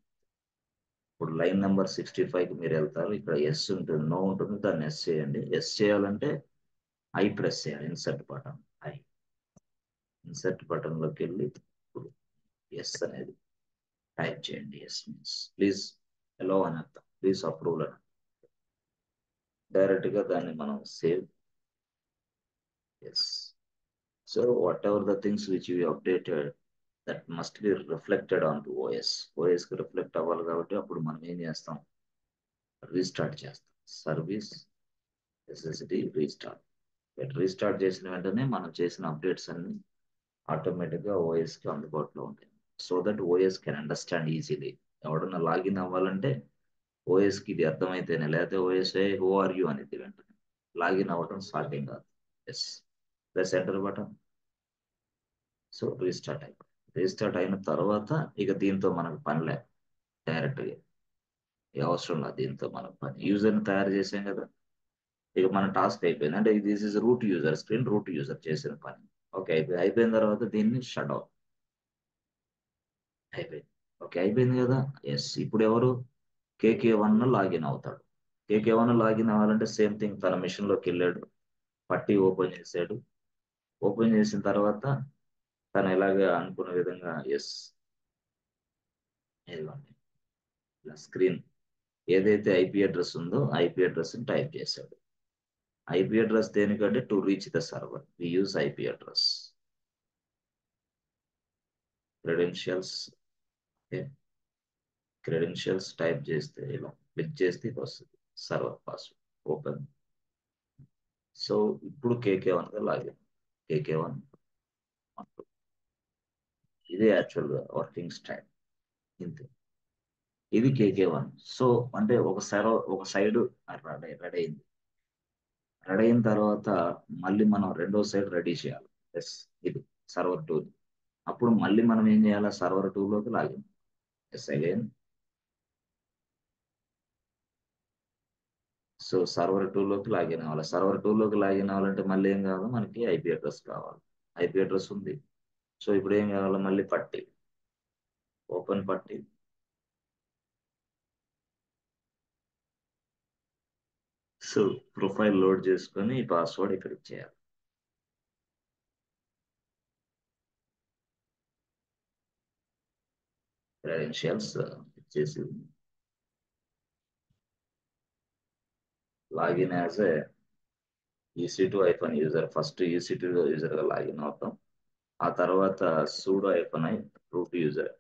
ఇప్పుడు లైన్ నెంబర్ 65కి మీరు వెళ్తారు. ఇక్కడ ఎస్ ఉంటుంది, నో ఉంటుంది, దాన్ని ఎస్ చేయండి. ఎస్ చేయాలంటే ఐ ప్రెస్ చేయాలి, insert button. I insert button లోకి వెళ్ళి ఇప్పుడు ఎస్ అనేది టైప్ చేయండి. ఎస్ మీన్స్ ప్లీజ్ అలో అని అర్థం, ప్లీజ్ అప్రూవల్ అని. డైరెక్ట్ గా దాన్ని మనం save. Yes. So whatever the things which you updated that must be reflected on to OS కి రిఫ్లెక్ట్ అవ్వాలి. కాబట్టి అప్పుడు మనం ఏం చేస్తాం, రీస్టార్ట్ చేస్తాం. Service SSD restart. రీస్టార్ట్ చేసిన వెంటనే మనం చేసిన అప్డేట్స్ అన్ని ఆటోమేటిక్గా ఓఎస్కి అందుబాటులో ఉంటాయి. So that OS can understand easily. ఎవడన్నా లాగిన్ అవ్వాలంటే ఓఎస్కి ఇది అర్థమైతేనే, లేకపోతే ఓఎస్ హూ ఆర్ యూ అనేది వెంటనే లాగిన్ అవ్వడం స్టార్టింగ్ కాదు. Yes, plus enter button. So restart అయిపోయింది. రీస్టార్ట్ అయిన తర్వాత ఇక దీంతో మనకు పనిలే, డైరెక్ట్గా అవసరం లేదు దీంతో మనకు పని. యూజర్ని తయారు చేసాం కదా, ఇక మన టాస్క్ అయిపోయింది. అంటే this is root user screen, root user చేసిన పని. ఓకే, అయిపోయిన తర్వాత దీన్ని షట్ డౌన్. అయిపోయింది. ఓకే, అయిపోయింది కదా. ఎస్, ఇప్పుడు ఎవరు KK1 లాగిన్ అవుతాడు. KK1 లాగిన్ అవ్వాలంటే సేమ్ థింగ్, తన మిషన్లోకి వెళ్ళాడు, పట్టి ఓపెన్ చేశాడు. ఓపెన్ చేసిన తర్వాత తను ఎలాగ అనుకున్న విధంగా ఎస్, ఇదిగోండి ఇలా స్క్రీన్ ఏదైతే ఐపీ అడ్రస్ ఉందో ఐపీ అడ్రస్ టైప్ చేశాడు. ఐపీ అడ్రస్ దేనికంటే to reach the server we use IP address. Credentials, okay, credentials type చేస్తే ఇలా క్లిక్ చేస్తే ఇది వస్తుంది సర్వర్ పాస్వర్డ్ ఓపెన్. సో ఇప్పుడు KK1గా లాగిన్, KK1 ఇదే యాక్చువల్గా వర్కింగ్ స్టైల్, ఇంతే. ఇది KK1. సో అంటే ఒక సర్వర్ ఒక సైడ్ రెడీ రెడీ అయింది. రెడీ అయిన తర్వాత మళ్ళీ మనం రెండో సైడ్ రెడీ చేయాలి. ఎస్, ఇది సర్వర్ 2. అప్పుడు మళ్ళీ మనం ఏం చేయాలి, సర్వర్ 2లోకి login. Yes again. So server 2లోకి లాగిన్ అవ్వాలి. సర్వర్ 2లోకి లాగిన్ అవ్వాలంటే మళ్ళీ ఏం కావాలి, మనకి ఐపీ అడ్రస్ కావాలి. ఐపీ అడ్రస్ ఉంది. సో ఇప్పుడు ఏం కావాలి, మళ్ళీ పట్టి ఓపెన్ పట్టి. సో ప్రొఫైల్ లోడ్ చేసుకొని పాస్వర్డ్ ఇక్కడ ఇచ్చేయాలి. క్రెడెన్షియల్స్ ఇచ్చేసి లాగిన్ యాజ్ ఏ EC2 hyphen user, first EC2 యూజర్గా లాగిన్ అవుతాం. ఆ తర్వాత sudo hyphen root user.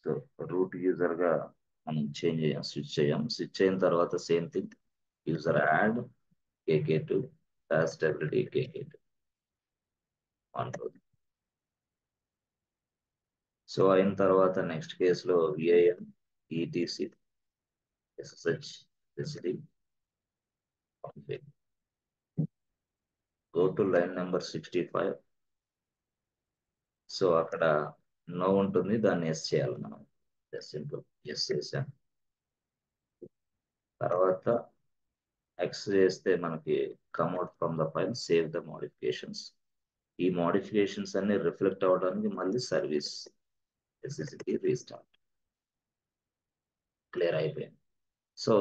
So root యూజర్గా మనం చేంజ్ చేయం, స్విచ్ చేయం. స్విచ్ అయిన తర్వాత same thing, user add KK2 stability KK2 one. So అయిన తర్వాత నెక్స్ట్ కేసులో VIN ETC SSH SSD config. Go to line number 65. So అక్కడ నో ఉంటుంది, దాన్ని ఎస్ చేయాలి మనం. సింపుల్ ఎస్ చేసాం. తర్వాత ఎక్స్ చేస్తే మనకి కమ్అట్ from the file, save the modifications. ఈ మోడిఫికేషన్స్ అన్ని రిఫ్లెక్ట్ అవ్వడానికి మళ్ళీ సర్వీస్ SSD రీస్టార్ట్. క్లియర్ అయిపోయింది. సో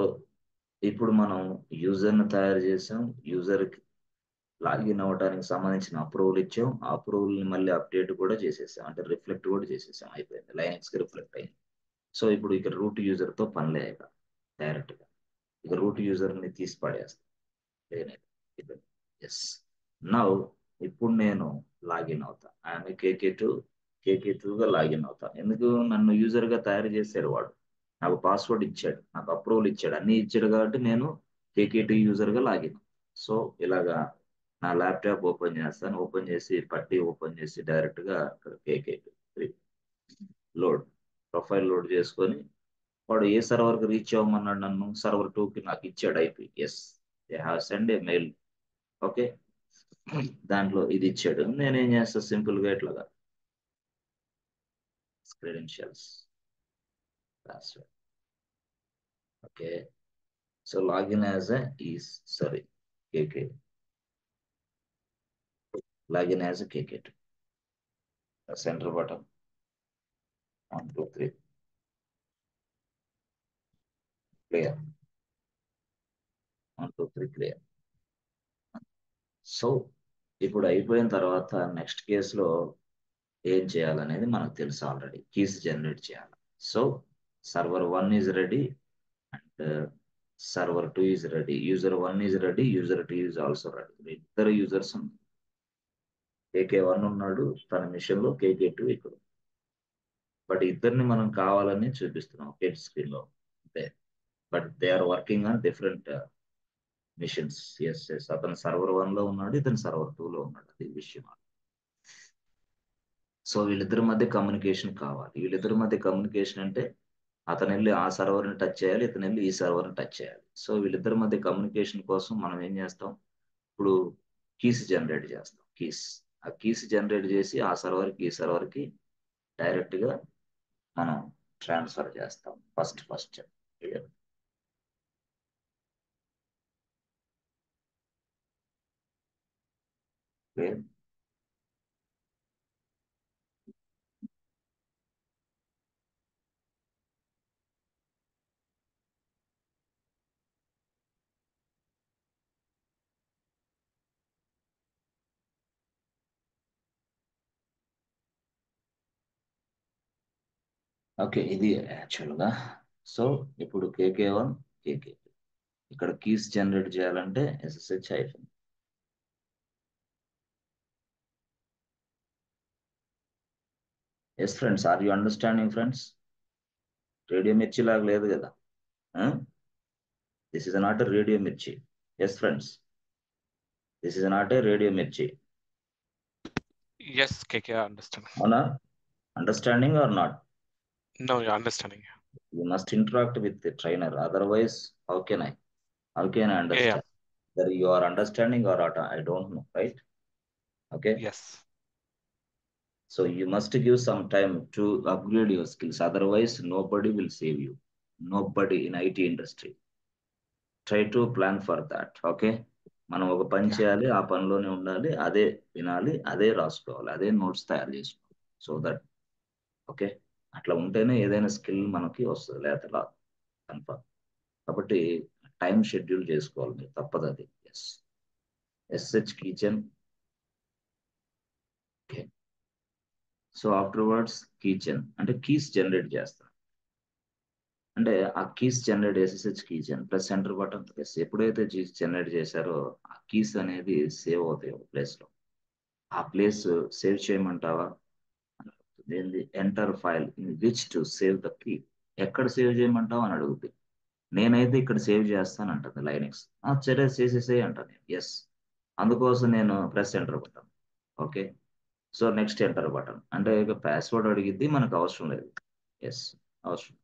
ఇప్పుడు మనం యూజర్ని తయారు చేసాం, యూజర్కి లాగిన్ అవ్వడానికి సంబంధించిన అప్రూవల్ ఇచ్చాం, ఆ అప్రూవల్ని మళ్ళీ అప్డేట్ కూడా చేసేసాం, అంటే రిఫ్లెక్ట్ కూడా చేసేసాం, అయిపోయింది. లైనక్స్కి రిఫ్లెక్ట్ అయింది. సో ఇప్పుడు ఇక్కడ రూట్ యూజర్తో పని లేక డైరెక్ట్గా ఇక రూట్ యూజర్ని తీసి పడేస్తాం. ఎస్, నౌ ఇప్పుడు నేను లాగిన్ అవుతా. ఐఎమ్ KK2గా లాగిన్ అవుతా. ఎందుకు, నన్ను యూజర్గా తయారు చేశాడు వాడు, నాకు పాస్వర్డ్ ఇచ్చాడు, నాకు అప్రూవల్ ఇచ్చాడు, అన్నీ ఇచ్చాడు కాబట్టి నేను KK2 యూజర్గా లాగిన్. సో ఇలాగా నా ల్యాప్టాప్ ఓపెన్ చేస్తాను, ఓపెన్ చేసి పట్టి ఓపెన్ చేసి డైరెక్ట్గా KK2 లోడ్ ప్రొఫైల్ లోడ్ చేసుకొని, వాడు ఏ సర్వర్కి రీచ్ అవ్వమన్నాడు నన్ను, సర్వర్ 2కి నాకు ఇచ్చాడు IP. Yes, they have send a mail. Okay, దాంట్లో ఇది ఇచ్చాడు. నేనేం చేస్తా, సింపుల్గా ఇట్లాగా credentials password. Okay, so login as is sorry KK, login as KK2. Enter button 1 2 3 clear, 1 2 3 clear. So ఇప్పుడు అయిపోయిన తర్వాత నెక్స్ట్ కేసులో ఏం చేయాలనేది మనకు తెలుసు ఆల్రెడీ, కీస్ జనరేట్ చేయాలి. So server 1 is ready and server 2 is ready. User 1 is ready, user 2 is also ready. ఇద్దరు యూజర్స్ ఉన్నారు. KK1 ఉన్నాడు తన మిషన్లో, KK2 ఇక్కడ. బట్ ఇద్దరిని మనం కావాలని చూపిస్తున్నాం ఒకే స్క్రీన్లో అంతే. But they are working on different machines. Yes yes, అతను సర్వర్ 1లో ఉన్నాడు, ఇతను సర్వర్ 2లో ఉన్నాడు, అది విషయం. సో వీళ్ళిద్దరి మధ్య కమ్యూనికేషన్ కావాలి. వీళ్ళిద్దరి మధ్య కమ్యూనికేషన్ అంటే అతను వెళ్ళి ఆ సర్వర్ని టచ్ చేయాలి, ఇతను వెళ్ళి ఈ సర్వర్ని టచ్ చేయాలి. సో వీళ్ళిద్దరి మధ్య కమ్యూనికేషన్ కోసం మనం ఏం చేస్తాం, ఇప్పుడు కీస్ జనరేట్ చేస్తాం. ఆ కీస్ జనరేట్ చేసి ఆ సర్వర్కి ఈ సర్వర్కి డైరెక్ట్గా మనం ట్రాన్స్ఫర్ చేస్తాం. First clear. Clear? ఓకే, ఇది యాక్చువల్గా. సో ఇప్పుడు KK1, KK, ఇక్కడ కీస్ జనరేట్ చేయాలంటే SSH hyphen. Yes friends, are you understanding friends? Radio Mirchi లాగా లేదు కదా. This is not a radio Mirchi. Yes friends, this is not a radio Mirchi. Yes, KK, I understand. అవునా? Understanding or not? No, you're understanding. You must interact with the trainer, otherwise how can I Yeah, understand whether you are understanding or not? I don't know, right? Okay. yes. So you must give some time to upgrade your skills, otherwise nobody will save you. Nobody in IT industry. Try to plan for that. Okay. మనం ఒక పని Yeah, చేయాలి, ఆ పనిలోనే ఉండాలి, అదే వినాలి, అదే రాసుకోవాలి, అదే నోట్స్ తయారు చేసుకోవాలి. సో దట్ ఓకే, అట్లా ఉంటేనే ఏదైనా స్కిల్ మనకి వస్తుంది, లేకపోతే రాదు కన్ఫర్మ్. కాబట్టి టైం షెడ్యూల్ చేసుకోవాలి మీరు, తప్పదు అది. Yes, SH keygen. Okay. So afterwards keygen అంటే కీస్ జనరేట్ చేస్తాం. అంటే ఆ keys generate SSH keygen plus enter button plus ఎప్పుడైతే కీస్ జనరేట్ చేశారో ఆ కీస్ అనేది సేవ్ అవుతాయి ఒక ప్లేస్ లో. ఆ ప్లేస్ సేవ్ చేయమంటావా? ఏంది enter file in which to save the key. ఎక్కడ సేవ్ చేయమంటావు అని అడుగుతుంది. నేనైతే ఇక్కడ సేవ్ చేస్తాను అంటుంది లైనక్స్. సరే చేసేసే అంటాను నేను. ఎస్, అందుకోసం నేను press enter button. Okay. So next enter button అంటే ఇక పాస్వర్డ్ అడిగిద్ది, మనకు అవసరం లేదు. ఎస్, అవసరం.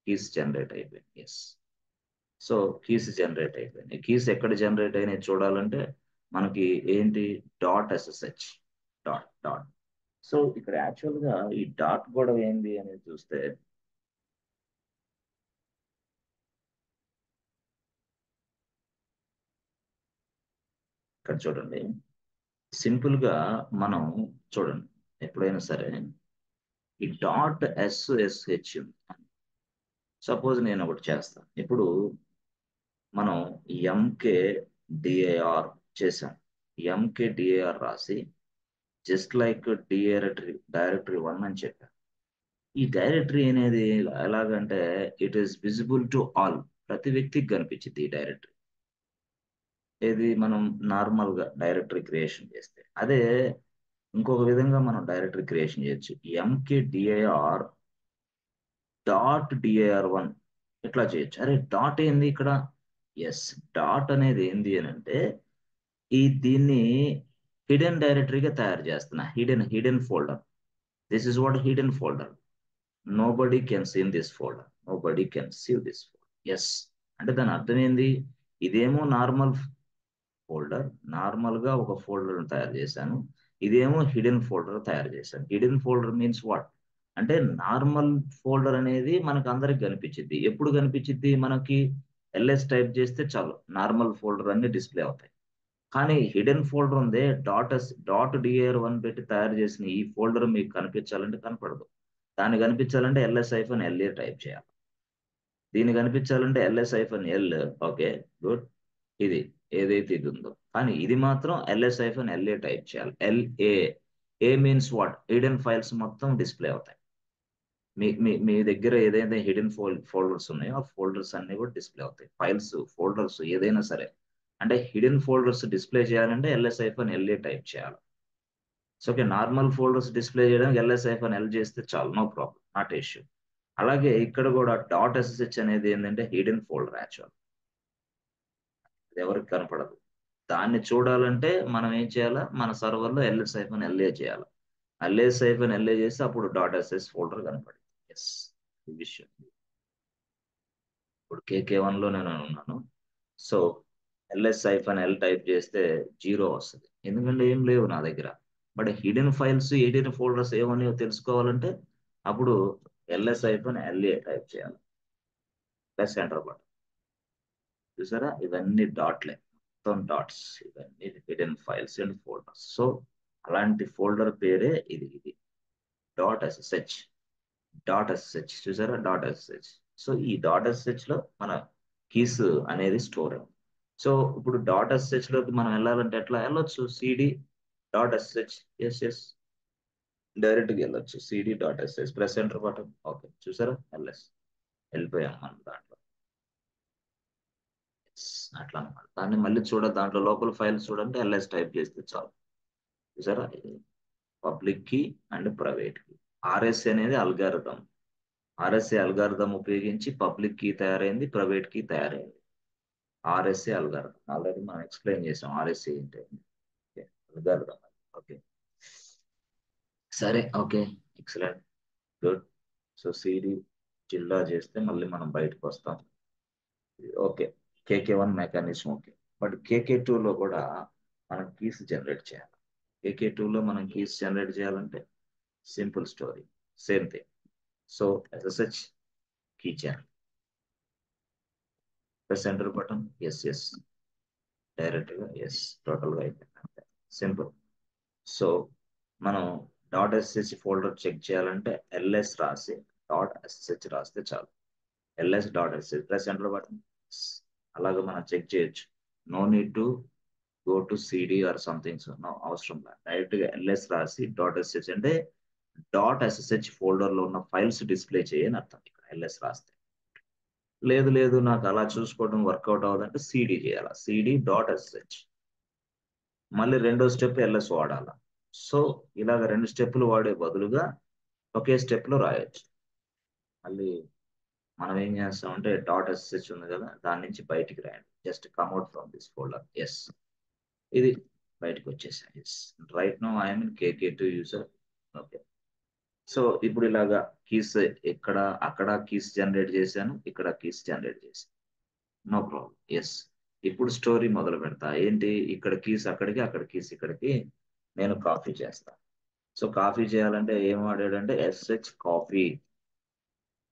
కీస్ జనరేట్ అయిపోయింది. ఎస్. సో కీస్ జనరేట్ అయిపోయినాయి. కీస్ ఎక్కడ జనరేట్ అయినాయి చూడాలంటే మనకి ఏంటి, .ssh, డాట్ డాట్. సో ఇక్కడ యాక్చువల్ గా ఈ డాట్ కూడా ఏంది అనేది చూస్తే ఇక్కడ చూడండి, సింపుల్ గా మనం చూడండి ఎప్పుడైనా సరే ఈ .ssh. సపోజ్ నేను ఒకటి చేస్తాను ఇప్పుడు. మనం MKDIR చేసాం. MKDIR రాసి జస్ట్ లైక్ డైరెక్టరీ 1 అని చెప్పాను. ఈ డైరెక్టరీ అనేది ఎలాగంటే it is visible to all, ప్రతి వ్యక్తికి కనిపించింది ఈ డైరెక్టరీ. ఏది మనం నార్మల్ గా డైరెక్టరీ క్రియేషన్ చేస్తే. అదే ఇంకొక విధంగా మనం డైరెక్టరీ క్రియేషన్ చేయొచ్చు. MKDIR .dir1 ఇట్లా చేయొచ్చు. అరే డాట్ ఏంది ఇక్కడ? ఎస్, డాట్ అనేది ఏంది అని అంటే దీన్ని హిడెన్ డైరెక్టరీగా తయారు చేస్తున్నా. Hidden hidden folder. This is what hidden folder. Nobody can seen this folder, nobody can see this folder. Yes, అంటే దాని అర్థం ఏంది? ఇదేమో నార్మల్ ఫోల్డర్, నార్మల్ గా ఒక ఫోల్డర్ తయారు చేశాను. ఇదేమో హిడెన్ ఫోల్డర్ తయారు చేశాను. హిడెన్ ఫోల్డర్ మీన్స్ వాట్ అంటే నార్మల్ ఫోల్డర్ అనేది మనకు అందరికి కనిపించింది. ఎప్పుడు కనిపించింది మనకి? LS టైప్ చేస్తే చాలు నార్మల్ ఫోల్డర్ అన్ని డిస్ప్లే అవుతాయి. కానీ హిడెన్ ఫోల్డర్ ఉంది, .dir1 పెట్టి తయారు చేసిన ఈ ఫోల్డర్ మీకు కనిపించాలంటే కనపడదు. దాన్ని కనిపించాలంటే LS-LA టైప్ చేయాలి. దీన్ని కనిపించాలంటే LS-L. Okay, good. ఇది ఏదైతే ఇది ఉందో, కానీ ఇది మాత్రం LS-LA టైప్ చేయాలి. ఏ మీన్స్ వాట్? హిడెన్ ఫైల్స్ మొత్తం డిస్ప్లే అవుతాయి. మీ మీ మీ దగ్గర ఏదైతే హిడెన్ ఫోల్డర్స్ ఉన్నాయో ఆ ఫోల్డర్స్ అన్ని కూడా డిస్ప్లే అవుతాయి. ఫైల్స్, ఫోల్డర్స్ ఏదైనా సరే. అంటే హిడెన్ ఫోల్డర్స్ డిస్ప్లే చేయాలంటే LS-LA టైప్ చేయాలి. So okay, normal folders display చేయడానికి LS-L చేస్తే చాలు, నో ప్రాబ్లం, నాట్ ఇష్యూ. అలాగే ఇక్కడ కూడా .ssh అనేది ఏంటంటే హిడెన్ ఫోల్డర్ యాక్చువల్, అది ఎవరికి కనపడదు. దాన్ని చూడాలంటే మనం ఏం చేయాలా? మన సర్వర్లో LS-LA చేయాలి. LS-LA చేస్తే అప్పుడు .sh ఫోల్డర్ కనపడింది. ఎస్, ఈ విషయం. ఇప్పుడు KK1లో నేను ఉన్నాను. సో LS-L టైప్ చేస్తే 0 వస్తుంది, ఎందుకంటే ఏం లేవు నా దగ్గర. But hidden files, hidden folders ఏమన్నాయో తెలుసుకోవాలంటే అప్పుడు LS-LA టైప్ చేయాలి ప్లస్ ఎంటర్ బటన్. చూసారా, ఇవన్నీ డాట్లే. మొత్తం డాట్స్ ఇవన్నీ hidden files and folders. So అలాంటి ఫోల్డర్ పేరే ఇది డాట్ ఎస్ఎస్హెచ్. డాట్ ఎస్ఎస్హెచ్ చూసారా, డాట్ ఎస్ఎస్హెచ్. సో ఈ డాట్ ఎస్ఎస్హెచ్ లో మన కీస్ అనేది స్టోర్ అయింది. సో ఇప్పుడు డాట్ ఎస్ఎస్హెచ్ లోకి మనం వెళ్ళాలంటే ఎట్లా వెళ్ళొచ్చు, CD dot SSH. Yes direct గా వెళ్ళొచ్చు, CD dot SSH, press enter button. Okay చూసారా, ఎల్ఎస్ వెళ్ళిపోయాం మనం దాంట్లో. Yes, అట్లా అనమాట. దాన్ని మళ్ళీ దాంట్లో లోపల ఫైల్స్ చూడండి, ఎల్ఎస్ టైప్ చేస్తే చాలు. చూసారా, public key and private key. RSA అనేది అల్గారిథం. ఆర్ఎస్ఏ అల్గారిథం ఉపయోగించి పబ్లిక్ కీ తయారైంది, ప్రైవేట్ కీ తయారైంది. ఆర్ఎస్ఏ అల్గారిథం ఆల్రెడీ మనం ఎక్స్ప్లెయిన్ చేసాం ఆర్ఎస్ఏ ఏంటి. అల్గారిథం. ఓకే సరే, okay excellent, good. So CD జిల్లా చేస్తే మళ్ళీ మనం బయటకు వస్తాం. Okay, KK one mechanism okay. But కేకే2లో కూడా మనం కీస్ జనరేట్ చేయాలి. కేకే2లో మనం కీస్ జనరేట్ చేయాలంటే simple story, same thing. So SSH key చేయాలి, press enter button. Yes direct గా టోటల్ గా అయిపోయింది, సింపుల్. సో మనం డాట్ ఎస్ఎస్హెచ్ ఫోల్డర్ చెక్ చేయాలంటే ఎల్ఎస్ రాసి డాట్ ఎస్ఎస్హెచ్ రాస్తే చాలు. LS dot SSH press enter button. అలాగే మనం చెక్ చేయొచ్చు. No need to go to CD or something. So no అవసరం లేదు, డైరెక్ట్ గా ఎల్ఎస్ రాసి డాట్ ఎస్ఎస్హెచ్ అంటే డాట్ ఎస్ఎస్హెచ్ ఫోల్డర్ లో ఉన్న ఫైల్స్ డిస్ప్లే చేయని అర్థం ఇక్కడ ఎల్ఎస్ రాస్తే. లేదు నాకు అలా చూసుకోవడం వర్కౌట్ అవ్వదంటే సిడి చేయాలి, సిడి డాట్ ఎస్ఎస్హెచ్. మళ్ళీ రెండో స్టెప్ ఎల్ఎస్ వాడాలి. సో ఇలాగ రెండు స్టెప్పులు వాడే బదులుగా ఒకే స్టెప్ లో రాయొచ్చు. మళ్ళీ మనం ఏం చేస్తామంటే డాట్ ఎస్ఎస్హెచ్ ఉంది కదా, దాని నుంచి బయటికి రాయండి. Just come out from this folder. ఇది బయటకు వచ్చేసాయి. Right no I'm in KK two user. Okay so ఇప్పుడు ఇలాగా కీస్ ఇక్కడ అక్కడ కీస్ జనరేట్ చేశాను, ఇక్కడ కీస్ జనరేట్ చేశాను, నో ప్రాబ్లం. ఇప్పుడు స్టోరీ మొదలు పెడతా. ఏంటి, ఇక్కడ కీస్ అక్కడికి, అక్కడ కీస్ ఇక్కడికి నేను కాపీ చేస్తా. సో కాపీ చేయాలంటే ఏం వాడాడంటే ఎస్హెచ్ కాపీ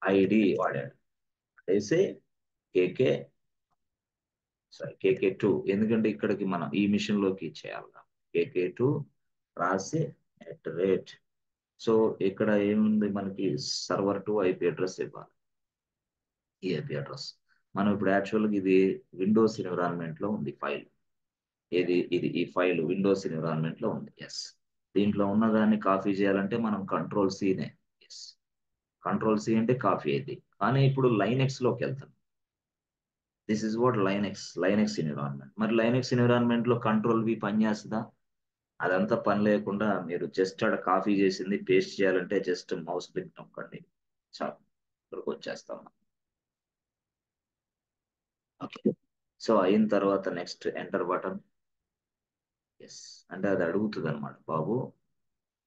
ఐడి వాడాడు. వేసి కేకే కేకే2, ఎందుకంటే ఇక్కడికి మనం ఈ మిషన్ లోకి చేయాలి. కేకే2 రాసి @ సో ఇక్కడ ఏముంది మనకి, సర్వర్ 2 ఐపీ అడ్రస్ ఇవ్వాలి. ఈ ఐపీ అడ్రస్ మనం ఇప్పుడు యాక్చువల్గా ఇది విండోస్ ఎన్విరాన్మెంట్ లో ఉంది ఫైల్. ఈ ఫైల్ విండోస్ ఎన్విరాన్మెంట్ లో ఉంది. దీంట్లో ఉన్నదాన్ని కాపీ చేయాలంటే మనం కంట్రోల్-C. కంట్రోల్-C అంటే కాపీ అయింది. కానీ ఇప్పుడు లైనెక్స్ లోకి వెళ్తాం. This is what Linux environment. మరి లైనెక్స్ ఎన్విరాన్మెంట్ లో కంట్రోల్-V పనిచేస్తుందా? అదంతా పని లేకుండా మీరు జస్ట్ ఆడ కాపీ చేసింది పేస్ట్ చేయాలంటే జస్ట్ మౌస్ క్లిక్ నొక్కండి చాలు, ఇక్కడికి వచ్చేస్తాం. ఓకే సో అయిన తర్వాత నెక్స్ట్ ఎంటర్ బటన్. అంటే అది అడుగుతుంది అనమాట, బాబు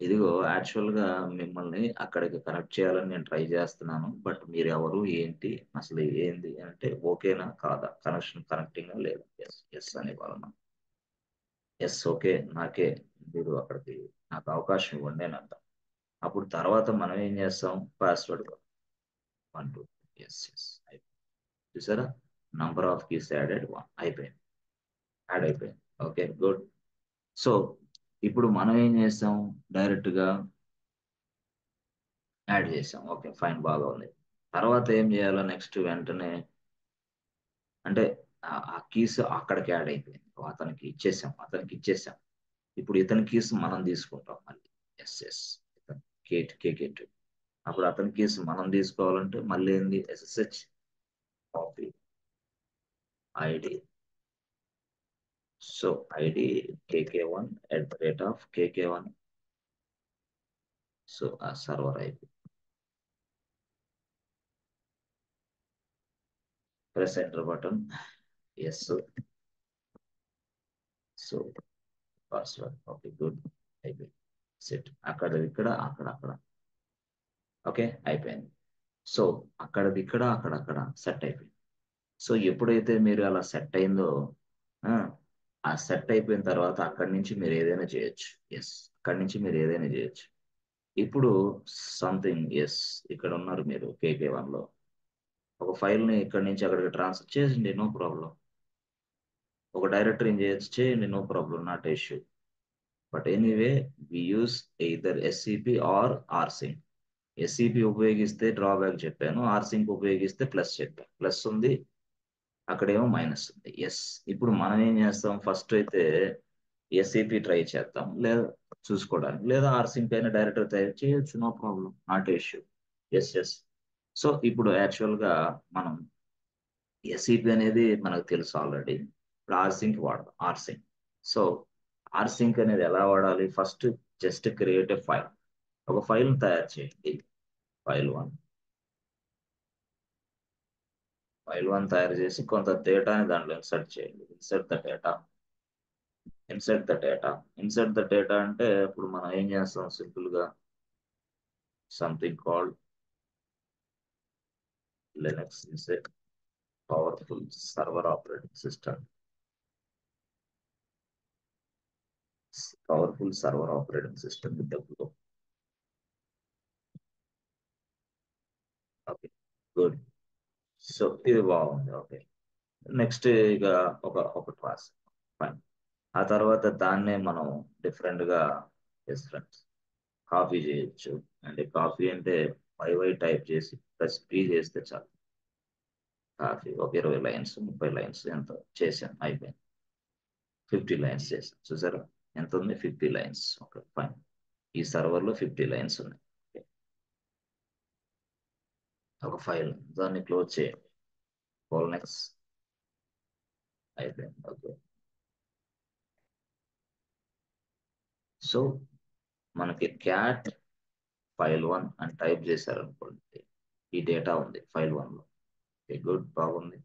ఇదిగో యాక్చువల్ గా మిమ్మల్ని అక్కడికి కనెక్ట్ చేయాలని నేను ట్రై చేస్తున్నాను, బట్ మీరు ఎవరు ఏంటి అసలు ఏంది అంటే ఓకేనా కాదా, కనెక్టింగ్ లేదు. ఎస్ అని వాళ్ళ ఓకే నాకే మీరు అక్కడికి నాకు అవకాశం ఇవ్వండి అని అంటాం. అప్పుడు తర్వాత మనం ఏం చేస్తాం, పాస్వర్డ్ 1 2 చూసారా, నంబర్ ఆఫ్ కీస్ యాడెడ్ 1 అయిపోయింది, యాడ్ అయిపోయింది. Okay good. సో ఇప్పుడు మనం ఏం చేస్తాం, డైరెక్ట్ గా యాడ్ చేసాం. ఓకే ఫైన్, బాగా ఉంది. తర్వాత ఏం చేయాలో నెక్స్ట్ వెంటనే అంటే ఆ కీస్ అక్కడికి యాడ్ అయిపోయింది, అతనికి ఇచ్చేసాం. ఇప్పుడు ఇతని కీస్ మనం తీసుకుంటాం మళ్ళీ. ఇతను కేకే2. అప్పుడు అతని కీస్ మనం తీసుకోవాలంటే మళ్ళీ ఏంది, SSH copy ID. So ID KK one @కేకే1. సో ఆ సర్వర్ అయిపోయింది. Press enter button. So password. Okay good, అయిపోయింది. సెట్ అక్కడ ఇక్కడ అక్కడ. ఓకే అయిపోయింది. సో అక్కడది ఇక్కడ అక్కడక్కడ సెట్ అయిపోయింది. సో ఎప్పుడైతే మీరు అలా సెట్ అయిందో ఆ ఆ సెట్ అయిపోయిన తర్వాత అక్కడి నుంచి మీరు ఏదైనా చేయొచ్చు. అక్కడి నుంచి మీరు ఏదైనా చేయొచ్చు. ఇప్పుడు సంథింగ్ ఇక్కడ ఉన్నారు మీరు కేకే1 లో. ఒక ఫైల్ ని ఇక్కడి నుంచి అక్కడికి ట్రాన్స్ఫర్ చేసింది, నో ప్రాబ్లం. ఒక డైరెక్టరీ చేయొచ్చు, చేయండి, no problem, not issue. But anyway we use either SCP or rsync. SCP ఉపయోగిస్తే డ్రాబ్యాక్ చెప్పాను, ఆర్సింక్ ఉపయోగిస్తే ప్లస్ చెప్పాను. ప్లస్ ఉంది, అక్కడేమో మైనస్ ఉంది. ఎస్, ఇప్పుడు మనం ఏం చేస్తాం, ఫస్ట్ అయితే ఎస్సిపి ట్రై చేద్దాం, లేదా చూసుకోవడానికి, లేదా ఆర్సింక్ అయినా డైరెక్టర్ తయారు చేయొచ్చు, no problem, not issue. Yes yes. So ఇప్పుడు యాక్చువల్గా మనం ఎస్సిపి అనేది మనకు తెలుసు ఆల్రెడీ. ఇప్పుడు ఆర్సింక్ వాడదాం, ఆర్సింక్. సో ఆర్సింక్ అనేది ఎలా వాడాలి, first just create a file. ఒక ఫైల్ తయారు చేయండి, ఫైల్ 1. ఫైల్ 1 తయారు చేసి కొంత డేటాని దాంట్లో ఇన్సర్ట్ చేయండి. Insert the data, insert the data. Insert the data అంటే ఇప్పుడు మనం ఏం చేస్తాం, సింపుల్ గా something called Linux is a powerful server operating system. Powerful server operating system with W. Okay, good. So ఇది బాగుంది. ఓకే, నెక్స్ట్ ఇక ఒకటి రాసి ఫైన్. ఆ తర్వాత దాన్నే మనం డిఫరెంట్ గా, ఎస్ ఫ్రెండ్స్, కాపీ చేయొచ్చు. అంటే కాపీ అంటే వై టైప్ చేసి ప్లస్ పీ చేస్తే చాలు. కాపీ ఒక 20 లైన్స్, 30 లైన్స్ ఎంత చేశాను, అయిపోయింది. 50 లైన్స్ చేశాను, చూసారా ఎంత ఉంది, 50 లైన్స్. Okay fine. ఈ సర్వర్లో 50 లైన్స్ ఉన్నాయి. Okay. ఒక ఫైల్, దాన్ని క్లోజ్ చేయండి, నెక్స్ట్, అయిపోయింది. ఓకే, సో మనకి క్యాట్ ఫైల్ 1 అని టైప్ చేశారనుకోండి, ఈ డేటా ఉంది ఫైల్ 1లో. ఓకే గుడ్, బాగుంది,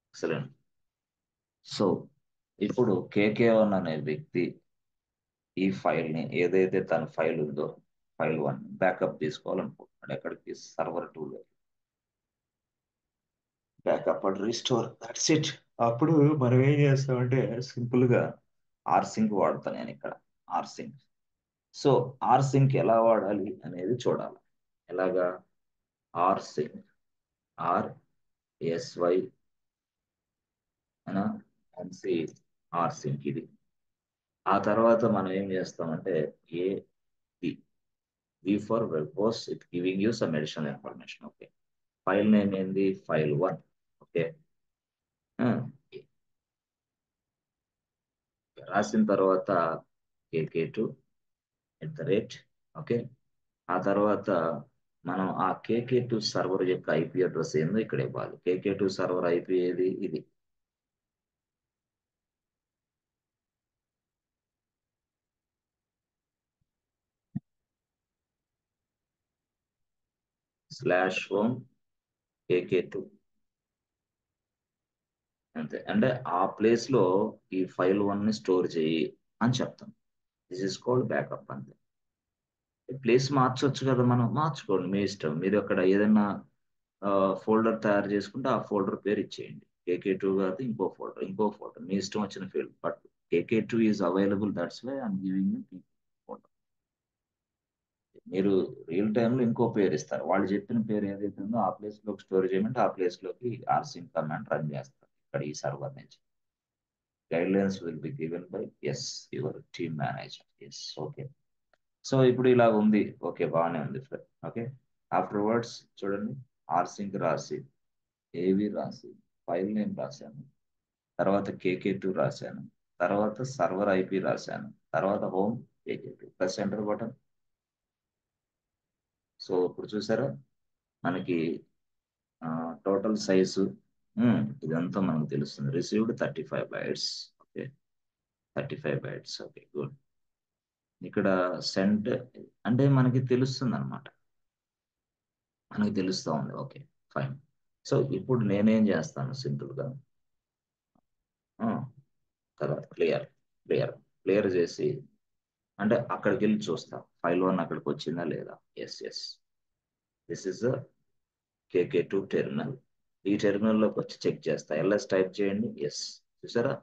ఎక్సలెంట్. సో ఇప్పుడు కేకే1 అనే వ్యక్తి ఈ ఫైల్ని, ఏదైతే తన ఫైల్ ఉందో ఫైల్ 1 బ్యాకప్ తీసుకోవాలనుకుంటున్నాడు, ఎక్కడికి, సర్వర్ 2లో. Backup and restore, that's it. అప్పుడు మనం ఏం చేస్తామంటే సింపుల్ గా ఆర్సింక్ వాడతాను నేను ఇక్కడ, ఆర్సింక్. సో ఆర్సింక్ ఎలా వాడాలి అనేది చూడాలి. ఎలాగా, ఆర్సింక్, ఆర్ఎస్వై ఎన్సి, ఆర్సింక్ ఇది. ఆ తర్వాత మనం ఏం చేస్తామంటే A V, V for web host, it giving you some additional information. Okay, file name ఏంది, ఫైల్ 1. ఓకే, రాసిన తర్వాత KK2 @ ఓకే. ఆ తర్వాత మనం ఆ KK2 సర్వర్ యొక్క ఐపీ అడ్రస్ ఏందో ఇక్కడ ఇవ్వాలి. KK2 సర్వర్ ఐపీ ఏది, ఇది. /home KK2 అంతే. అంటే ఆ ప్లేస్ లో ఈ ఫైల్ 1 ని స్టోర్ చేయి అని చెప్తాం. దిస్ ఇస్ కాల్డ్ బ్యాకప్ అంతే. ప్లేస్ మార్చొచ్చు కదా, మనం మార్చుకోండి, మీ ఇష్టం. మీరు అక్కడ ఏదైనా ఫోల్డర్ తయారు చేసుకుంటే ఆ ఫోల్డర్ పేరు ఇచ్చేయండి. KK2 కాదు, ఇంకో ఫోల్డర్ మీ ఇష్టం వచ్చిన field. But KK2 is available, that's why I'm giving you folder. మీరు రియల్ టైంలో ఇంకో పేరు ఇస్తారు, వాళ్ళు చెప్పిన పేరు ఏదైతే ఉందో ఆ ప్లేస్ లోకి స్టోర్ చేయమంటే ఆ ప్లేస్ లోకి ఆర్సింక్ కమాండ్ రన్ చేస్తారు ఇక్కడ ఈ సర్వర్ నుంచి. Guidelines will be given by yes your team manager. Yes, okay. So ఇప్పుడు ఇలా ఉంది, ఓకే, బాగానే ఉంది. ఓకే, ఆఫ్టర్ వర్డ్స్ చూడండి, ఆర్సింక్ రాసి, ఏవి రాసి, ఫైల్ నేమ్ రాశాను, తర్వాత KK2 రాశాను, తర్వాత సర్వర్ ఐపీ రాశాను, తర్వాత home KK2 plus enter button. So ఇప్పుడు చూసారా మనకి టోటల్ సైజు ఇదంతా మనకు తెలుస్తుంది. Received 35 bytes. Okay, 35 bytes. Okay good. ఇక్కడ సెంట్ అంటే మనకి తెలుస్తుంది అనమాట, మనకి తెలుస్తూ ఉంది. Okay fine. సో ఇప్పుడు నేనేం చేస్తాను, సింపుల్ గా కదా, క్లియర్, క్లియర్, క్లియర్ చేసి, అంటే అక్కడికి వెళ్ళి చూస్తా ఫైల్ 1 అక్కడికి వచ్చిందా లేదా. Yes yes, this is the KK2 terminal. ఈ టెర్మినల్లోకి వచ్చి చెక్ చేస్తా, LS టైప్ చేయండి. ఎస్, చూసారా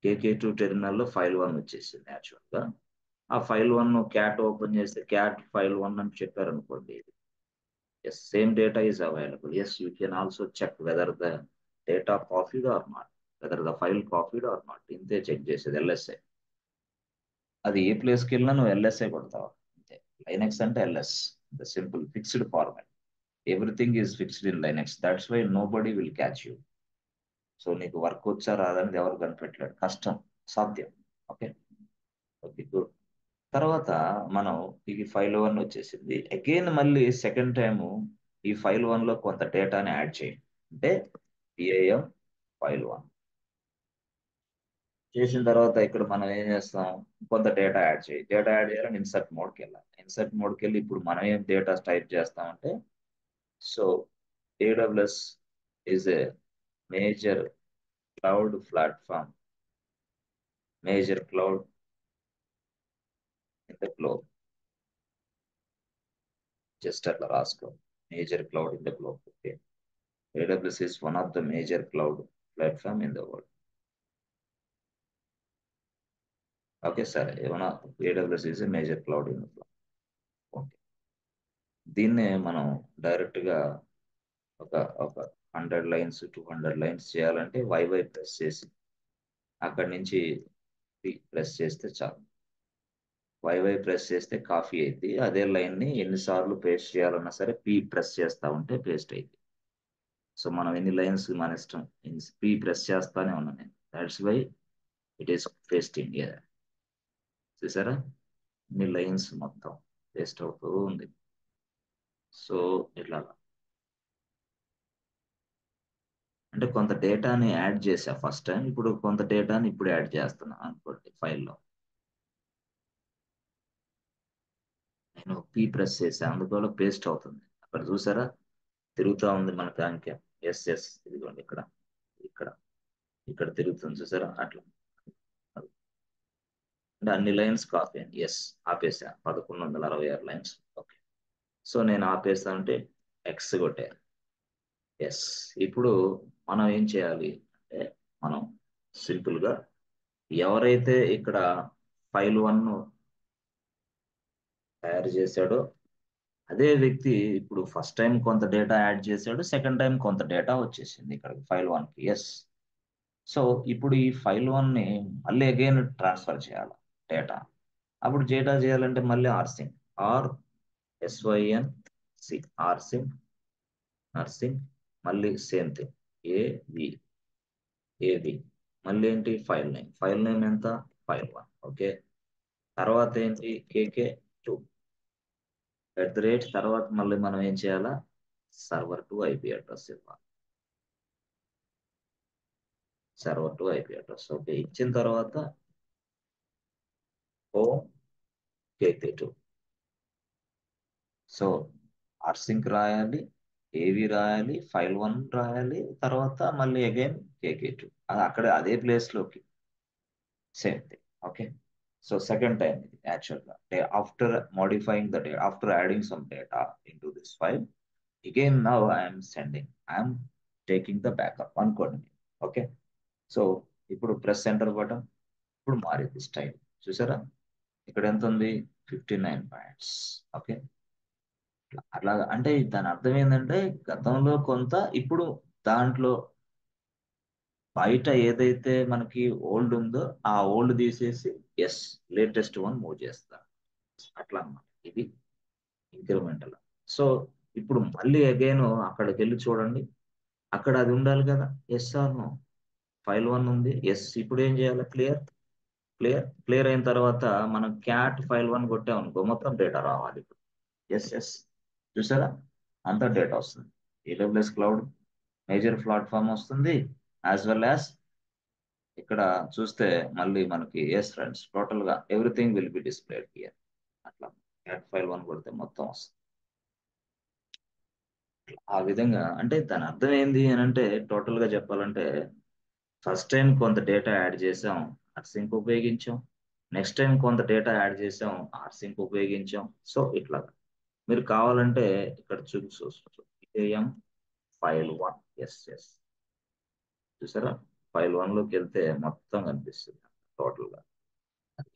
KK2 టెర్మినల్లో ఫైల్ 1 వచ్చేసింది. యాక్చువల్గా ఆ ఫైల్ 1 క్యాట్ ఓపెన్ చేస్తే క్యాట్ ఫైల్ 1 అని చెప్పారనుకోండి. Yes, same data is available. Yes, you can also check whether the data copied or not. Whether the file copied or not, ఇంతే చెక్ చేసేది ఎల్ఎస్ఏ. అది ఏ ప్లేస్కి వెళ్ళినా నువ్వు ఎల్ఎస్ఏ కొడతావు అంతే. లైనెక్స్ అంటే LS, the simple fixed format. Everything is fixed in Linux, that's why nobody will catch you. So నీకు వర్క్ వచ్చా రాదని ఎవరు కనిపెట్టలేడు, కష్టం, సాధ్యం. Okay, okay good. తర్వాత మనం ఈ ఫైల్ 1 వచ్చేసింది. అగైన్ మళ్ళీ సెకండ్ టైము ఈ ఫైల్ 1లో కొంత డేటాని యాడ్ చేయండి. అంటే పిఐఎం ఫైల్ 1 చేసిన తర్వాత ఇక్కడ మనం ఏం చేస్తాం, కొంత డేటా యాడ్ చేయి. డేటా యాడ్ చేయాలని ఇన్సర్ట్ మోడ్కి వెళ్ళాలి. ఇన్సర్ట్ మోడ్కి వెళ్ళి ఇప్పుడు మనం ఏం డేటా టైప్ చేస్తామంటే, so AWS is a major cloud platform, major cloud in the globe. Just అట్లా రాసుకో, major cloud in the globe. Okay, AWS is one of the major cloud platform in the world. Okay, sir. AWS is a major cloud in the world. Okay. దీన్నే మనం డైరెక్ట్ గా ఒక ఒక 100 లైన్స్ 200 లైన్స్ చేయాలంటే వైవై ప్రెస్ చేసి అక్కడి నుంచి ప్రెస్ చేస్తే చాలు. వైవై ప్రెస్ చేస్తే కాపీ అయింది. అదే లైన్ ని ఎన్నిసార్లు పేస్ట్ చేయాలన్నా సరే పీ ప్రెస్ చేస్తా ఉంటే పేస్ట్ అయింది. సో మనం ఎన్ని లైన్స్ మన ఇష్టం, పీ ప్రెస్ చేస్తానే ఉన్నాను నేను. That's why it is pasting. చూసారా, మీ లైన్స్ మొత్తం పేస్ట్ అవుతూ ఉంది. సో ఇట్లా అంటే కొంత డేటాని యాడ్ చేసా ఫస్ట్ టైం, ఇప్పుడు కొంత డేటాని ఇప్పుడు యాడ్ చేస్తున్నా అనుకోండి ఫైల్లో. నేను పీ ప్రెస్ చేసా, అందువల్ల పేస్ట్ అవుతుంది. అక్కడ చూసారా తిరుగుతూ ఉంది మన దానికి. ఎస్ ఎస్, ఇదిగోండి ఇక్కడ ఇక్కడ ఇక్కడ తిరుగుతుంది చూసారా, అట్లా. అంటే అన్ని లైన్స్ కాపీ అండి. ఎస్, ఆపేసా 1166 లైన్స్. ఓకే, సో నేను ఆపేస్తా అంటే ఎక్స్ కొట్టాను. ఎస్, ఇప్పుడు మనం ఏం చేయాలి అంటే, మనం సింపుల్గా ఎవరైతే ఇక్కడ ఫైల్ 1 తయారు చేశాడో అదే వ్యక్తి ఇప్పుడు ఫస్ట్ టైం కొంత డేటా యాడ్ చేశాడు, సెకండ్ టైం కొంత డేటా వచ్చేసింది ఇక్కడ ఫైల్ 1కి. ఎస్, సో ఇప్పుడు ఈ ఫైల్ 1ని మళ్ళీ అగైన్ ట్రాన్స్ఫర్ చేయాలి డేటా. అప్పుడు డేటా చేయాలంటే మళ్ళీ ఆర్సింగ్, ఆర్ ఎస్వైఎన్ సి, ఆర్సింగ్ నర్సింగ్, మళ్ళీ సేమ్ థింగ్ ఏవి ఏవి, మళ్ళీ ఏంటి ఫైల్ నేమ్ ఎంత, ఫైల్ 1. ఓకే, తర్వాత ఏంటి KK2 @ తర్వాత మళ్ళీ మనం ఏం చేయాలా, సర్వర్ టు ఐపీ అడ్రస్ ఇవ్వాలి. Server to IP address. Okay, ఇచ్చిన తర్వాత హోమ్ KK2. సో ఆర్సింక్ రాయాలి, ఏవి రాయాలి, ఫైల్ 1 రాయాలి, తర్వాత మళ్ళీ అగైన్ KK2, అది అక్కడ అదే ప్లేస్లోకి same thing. Okay, so second time ఇది యాక్చువల్గా after modifying the data, after adding some data in to this file, again now I'm sending, I'm taking the backup అనుకోండి. ఓకే, సో ఇప్పుడు ప్రెస్ సెంటర్ బటన్, ఇప్పుడు మారింది స్టైల్. చూసారా ఇక్కడ ఎంత ఉంది, 59 పాయింట్స్. ఓకే, అట్లా అంటే దాని అర్థం ఏంటంటే గతంలో కొంత, ఇప్పుడు దాంట్లో బయట ఏదైతే మనకి ఓల్డ్ ఉందో ఆ ఓల్డ్ తీసేసి ఎస్ లేటెస్ట్ 1 మూవ్ చేస్తారు. అట్లా అన్నమాట ఇది ఇంక్రిమెంటల్. సో ఇప్పుడు మళ్ళీ అగైన్ అక్కడికి వెళ్ళి చూడండి, అక్కడ అది ఉండాలి కదా, ఎస్ ఆర్ నో, ఫైల్ 1 ఉంది, ఎస్. ఇప్పుడు ఏం చేయాలి, క్లియర్ క్లియర్ క్లియర్ అయిన తర్వాత మనం క్యాట్ ఫైల్ 1 కొట్టామనుకో మొత్తం డేటా రావాలి. ఎస్ ఎస్, చూసారా అంత డేటా వస్తుంది. AWS క్లౌడ్ మేజర్ ప్లాట్ఫామ్ వస్తుంది, యాజ్ వెల్ యాజ్ ఇక్కడ చూస్తే మళ్ళీ మనకి ఎస్ ఫ్రెండ్స్ టోటల్ గా everything will be displayed here. అట్లా క్యాట్ ఫైల్ 1 కొడితే మొత్తం వస్తుంది. ఆ విధంగా అంటే దాని అర్థం ఏంది అని అంటే, టోటల్ గా చెప్పాలంటే ఫస్ట్ టైం కొంత డేటా యాడ్ చేసాం, ఆర్సింక్ ఉపయోగించాం. నెక్స్ట్ టైం కొంత డేటా యాడ్ చేసాం, ఆర్సింక్ ఉపయోగించాం. సో ఇట్లా మీరు కావాలంటే ఇక్కడ చూసుకోవచ్చు, ఏఎం ఫైల్ 1. ఎస్ ఎస్, చూసారా ఫైల్ 1లోకి వెళ్తే మొత్తం కనిపిస్తుంది టోటల్ గా.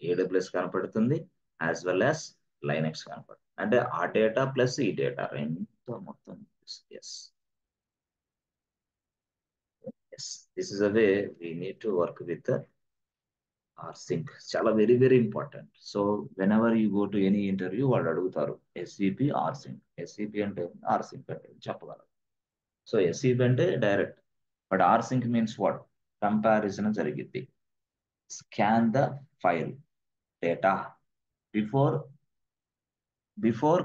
AWS కనపడుతుంది, యాజ్ వెల్ యాజ్ లైనెక్స్ కనపడుతుంది. అంటే ఆ డేటా ప్లస్ ఈ డేటా రెండు మొత్తం. Yes, Yes, this is a way we need to work with the rsync. చాలా very very important. So whenever you go to any interview వాళ్ళు అడుగుతారు ఎస్సిపి ఆర్సింక్. ఎస్సిపి అంటే ఆర్సింక్ అంటే చెప్పగలరు. సో ఎస్సిపి అంటే direct, but rsync means what? Comparison జరిగింది. Scan the file data before before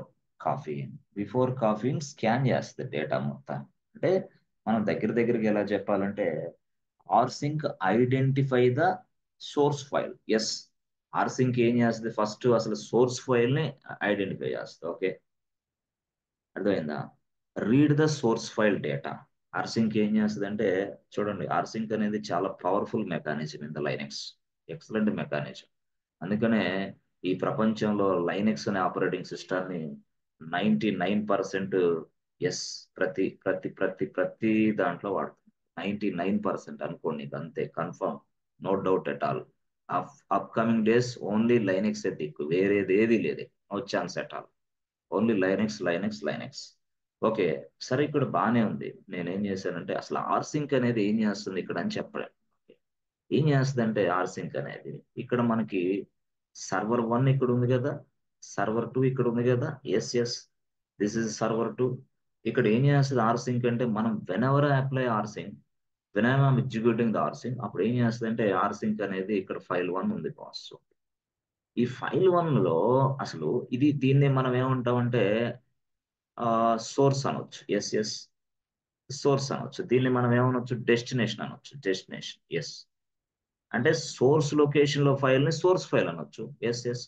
before copying scan చేస్తుంది డేటా మొత్తం. అంటే మనం దగ్గరికి ఎలా చెప్పాలంటే rsync identify the source file. Yes, rsync ఏం చేస్తుంది? ఫస్ట్ అసలు సోర్స్ ఫైల్ ని ఐడెంటిఫై చేస్తుంది. ఓకే, అర్థమైందా? Read the source file data. Rsync ఏం చేస్తుంది అంటే, చూడండి, ఆర్సింక్ అనేది చాలా powerful mechanism in the Linux. Excellent mechanism. అందుకనే ఈ ప్రపంచంలో లైనెక్స్ అనే ఆపరేటింగ్ సిస్టమ్ని 99% ఎస్, ప్రతి ప్రతి ప్రతి ప్రతి దాంట్లో వాడుతుంది. 99% అనుకోండి, అంతే confirm, no doubt at all. Upcoming days only Linux దిక్కు, వేరేది ఏది లేదు, no chance at all. Only Linux Linux Linux. Okay, సరే, ఇక్కడ బాగానే ఉంది. నేనేం చేశానంటే అసలు ఆర్సింక్ అనేది ఏం చేస్తుంది ఇక్కడ అని చెప్పలేను. ఏం చేస్తుంది అంటే ఆర్సింక్ అనేది ఇక్కడ మనకి సర్వర్ 1 ఇక్కడ ఉంది కదా, సర్వర్ 2 ఇక్కడ ఉంది కదా. Yes yes, this is server 2. ఇక్కడ ఏం చేస్తుంది ఆర్సింక్ అంటే, మనం whenever apply rsync, whenever I'm executing the rsync, అప్పుడు ఏం చేస్తుంది అంటే ఆర్సింక్ అనేది ఇక్కడ ఫైల్ 1 ఉంది బాస్. ఈ ఫైల్ 1 లో అసలు దీన్ని మనం ఏమంటామంటే సోర్స్ అనొచ్చు. ఎస్ ఎస్, సోర్స్ అనొచ్చు. దీన్ని మనం ఏమనొచ్చు? డెస్టినేషన్ అనొచ్చు. Destination, yes. అంటే సోర్స్ లొకేషన్ లో ఫైల్ ని సోర్స్ ఫైల్ అనొచ్చు. Yes yes.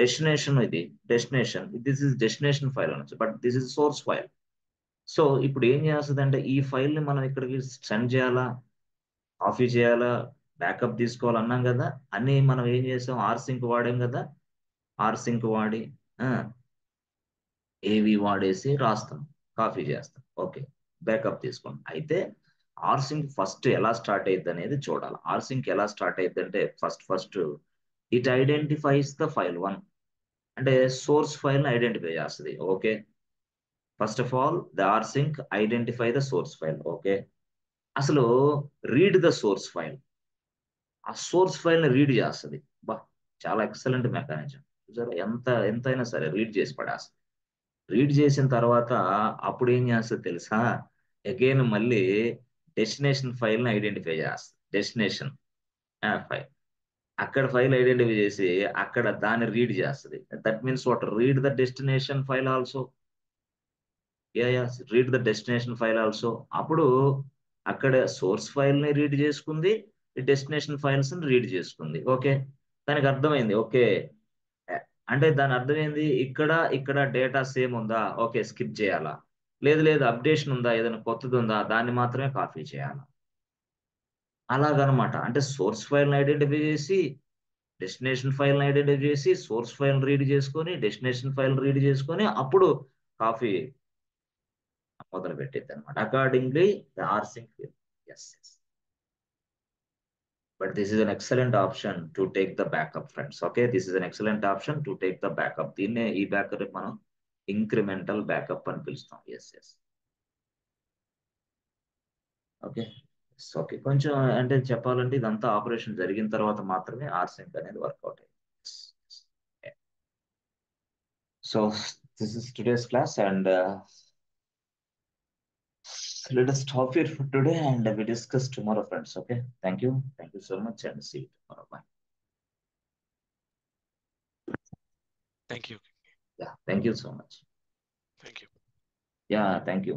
డెస్టినేషన్, ఇది destination, this is destination file అనొచ్చు, but this is source file. So ఇప్పుడు ఏం చేస్తుంది అంటే ఈ ఫైల్ ని మనం ఇక్కడికి సెండ్ చేయాలా, కాపీ చేయాలా, బ్యాకప్ తీసుకోవాలన్నాం కదా, అన్ని మనం ఏం చేసాం? ఆర్సింక్ వాడాం కదా. ఆర్సింక్ వాడి ఏవి వాడేసి రాస్తాం, కాపీ చేస్తాం. ఓకే, బ్యాకప్ తీసుకోండి. అయితే ఆర్సింక్ ఫస్ట్ ఎలా స్టార్ట్ అయ్యిద్ది అనేది చూడాలి. ఆర్సింక్ ఎలా స్టార్ట్ అయ్యిద్ది అంటే first it identifies the file 1. అంటే సోర్స్ ఫైల్ ని ఐడెంటిఫై చేస్తుంది. Okay, first of all the rsync identify the source file. Okay, అసలు రీడ్ ద సోర్స్ ఫైల్, ఆ సోర్స్ ఫైల్ ని రీడ్ చేస్తుంది. బా, చాలా ఎక్సలెంట్ మెకానిజం. చూసారా, ఎంతైనా సరే రీడ్ చేసి పడేస్తుంది. రీడ్ చేసిన తర్వాత అప్పుడు ఏం చేస్తుంది తెలుసా? అగైన్ మళ్ళీ డెస్టినేషన్ ఫైల్ ని ఐడెంటిఫై చేస్తుంది. డెస్టినేషన్ ఫైల్, అక్కడ ఫైల్ ఐడెంటిఫై చేసి అక్కడ దాన్ని రీడ్ చేస్తుంది. That means what? Read the destination file also. Read the destination file also. అప్పుడు అక్కడ సోర్స్ ఫైల్ ని రీడ్ చేసుకుంది, డెస్టినేషన్ ఫైల్స్ ని రీడ్ చేసుకుంది. ఓకే, దానికి అర్థమైంది. ఓకే, అంటే దాని అర్థం ఏంది? ఇక్కడ డేటా సేమ్ ఉందా, ఓకే స్కిప్ చేయాలా, లేదు లేదు అప్డేషన్ ఉందా, ఏదైనా కొత్తది ఉందా, దాన్ని మాత్రమే కాపీ చేయాలా. అలాగనమాట. అంటే సోర్స్ ఫైల్ ఐడెంటిఫై చేసి, డెస్టినేషన్ ఫైల్ ఐడెంటిఫై చేసి, సోర్స్ ఫైల్ రీడ్ చేసుకొని, డెస్టినేషన్ ఫైల్ రీడ్ చేసుకొని అప్పుడు కాపీ మొదలు పెట్టింది అనమాట. Accordingly the rsync. Yes yes. But this is an excellent option to take the backup, friends. Okay, this is an excellent option to take the backup. దీన్నే ఈ బ్యాకప్ మనం ఇంక్రిమెంటల్ బ్యాకప్ అని పిలుస్తాం. Yes yes. ఓకే, ఓకే, కొంచెం అంటే చెప్పాలంటే ఇదంతా ఆపరేషన్ జరిగిన తర్వాత మాత్రమే ఆర్సింక్ అనేది వర్కౌట్ అయింది. So this is today's class and let us stop here for today and we discuss tomorrow, friends. Okay, thank you so much and see you tomorrow. Bye. Thank you. Yeah, thank you so much. Thank you. Yeah, thank you.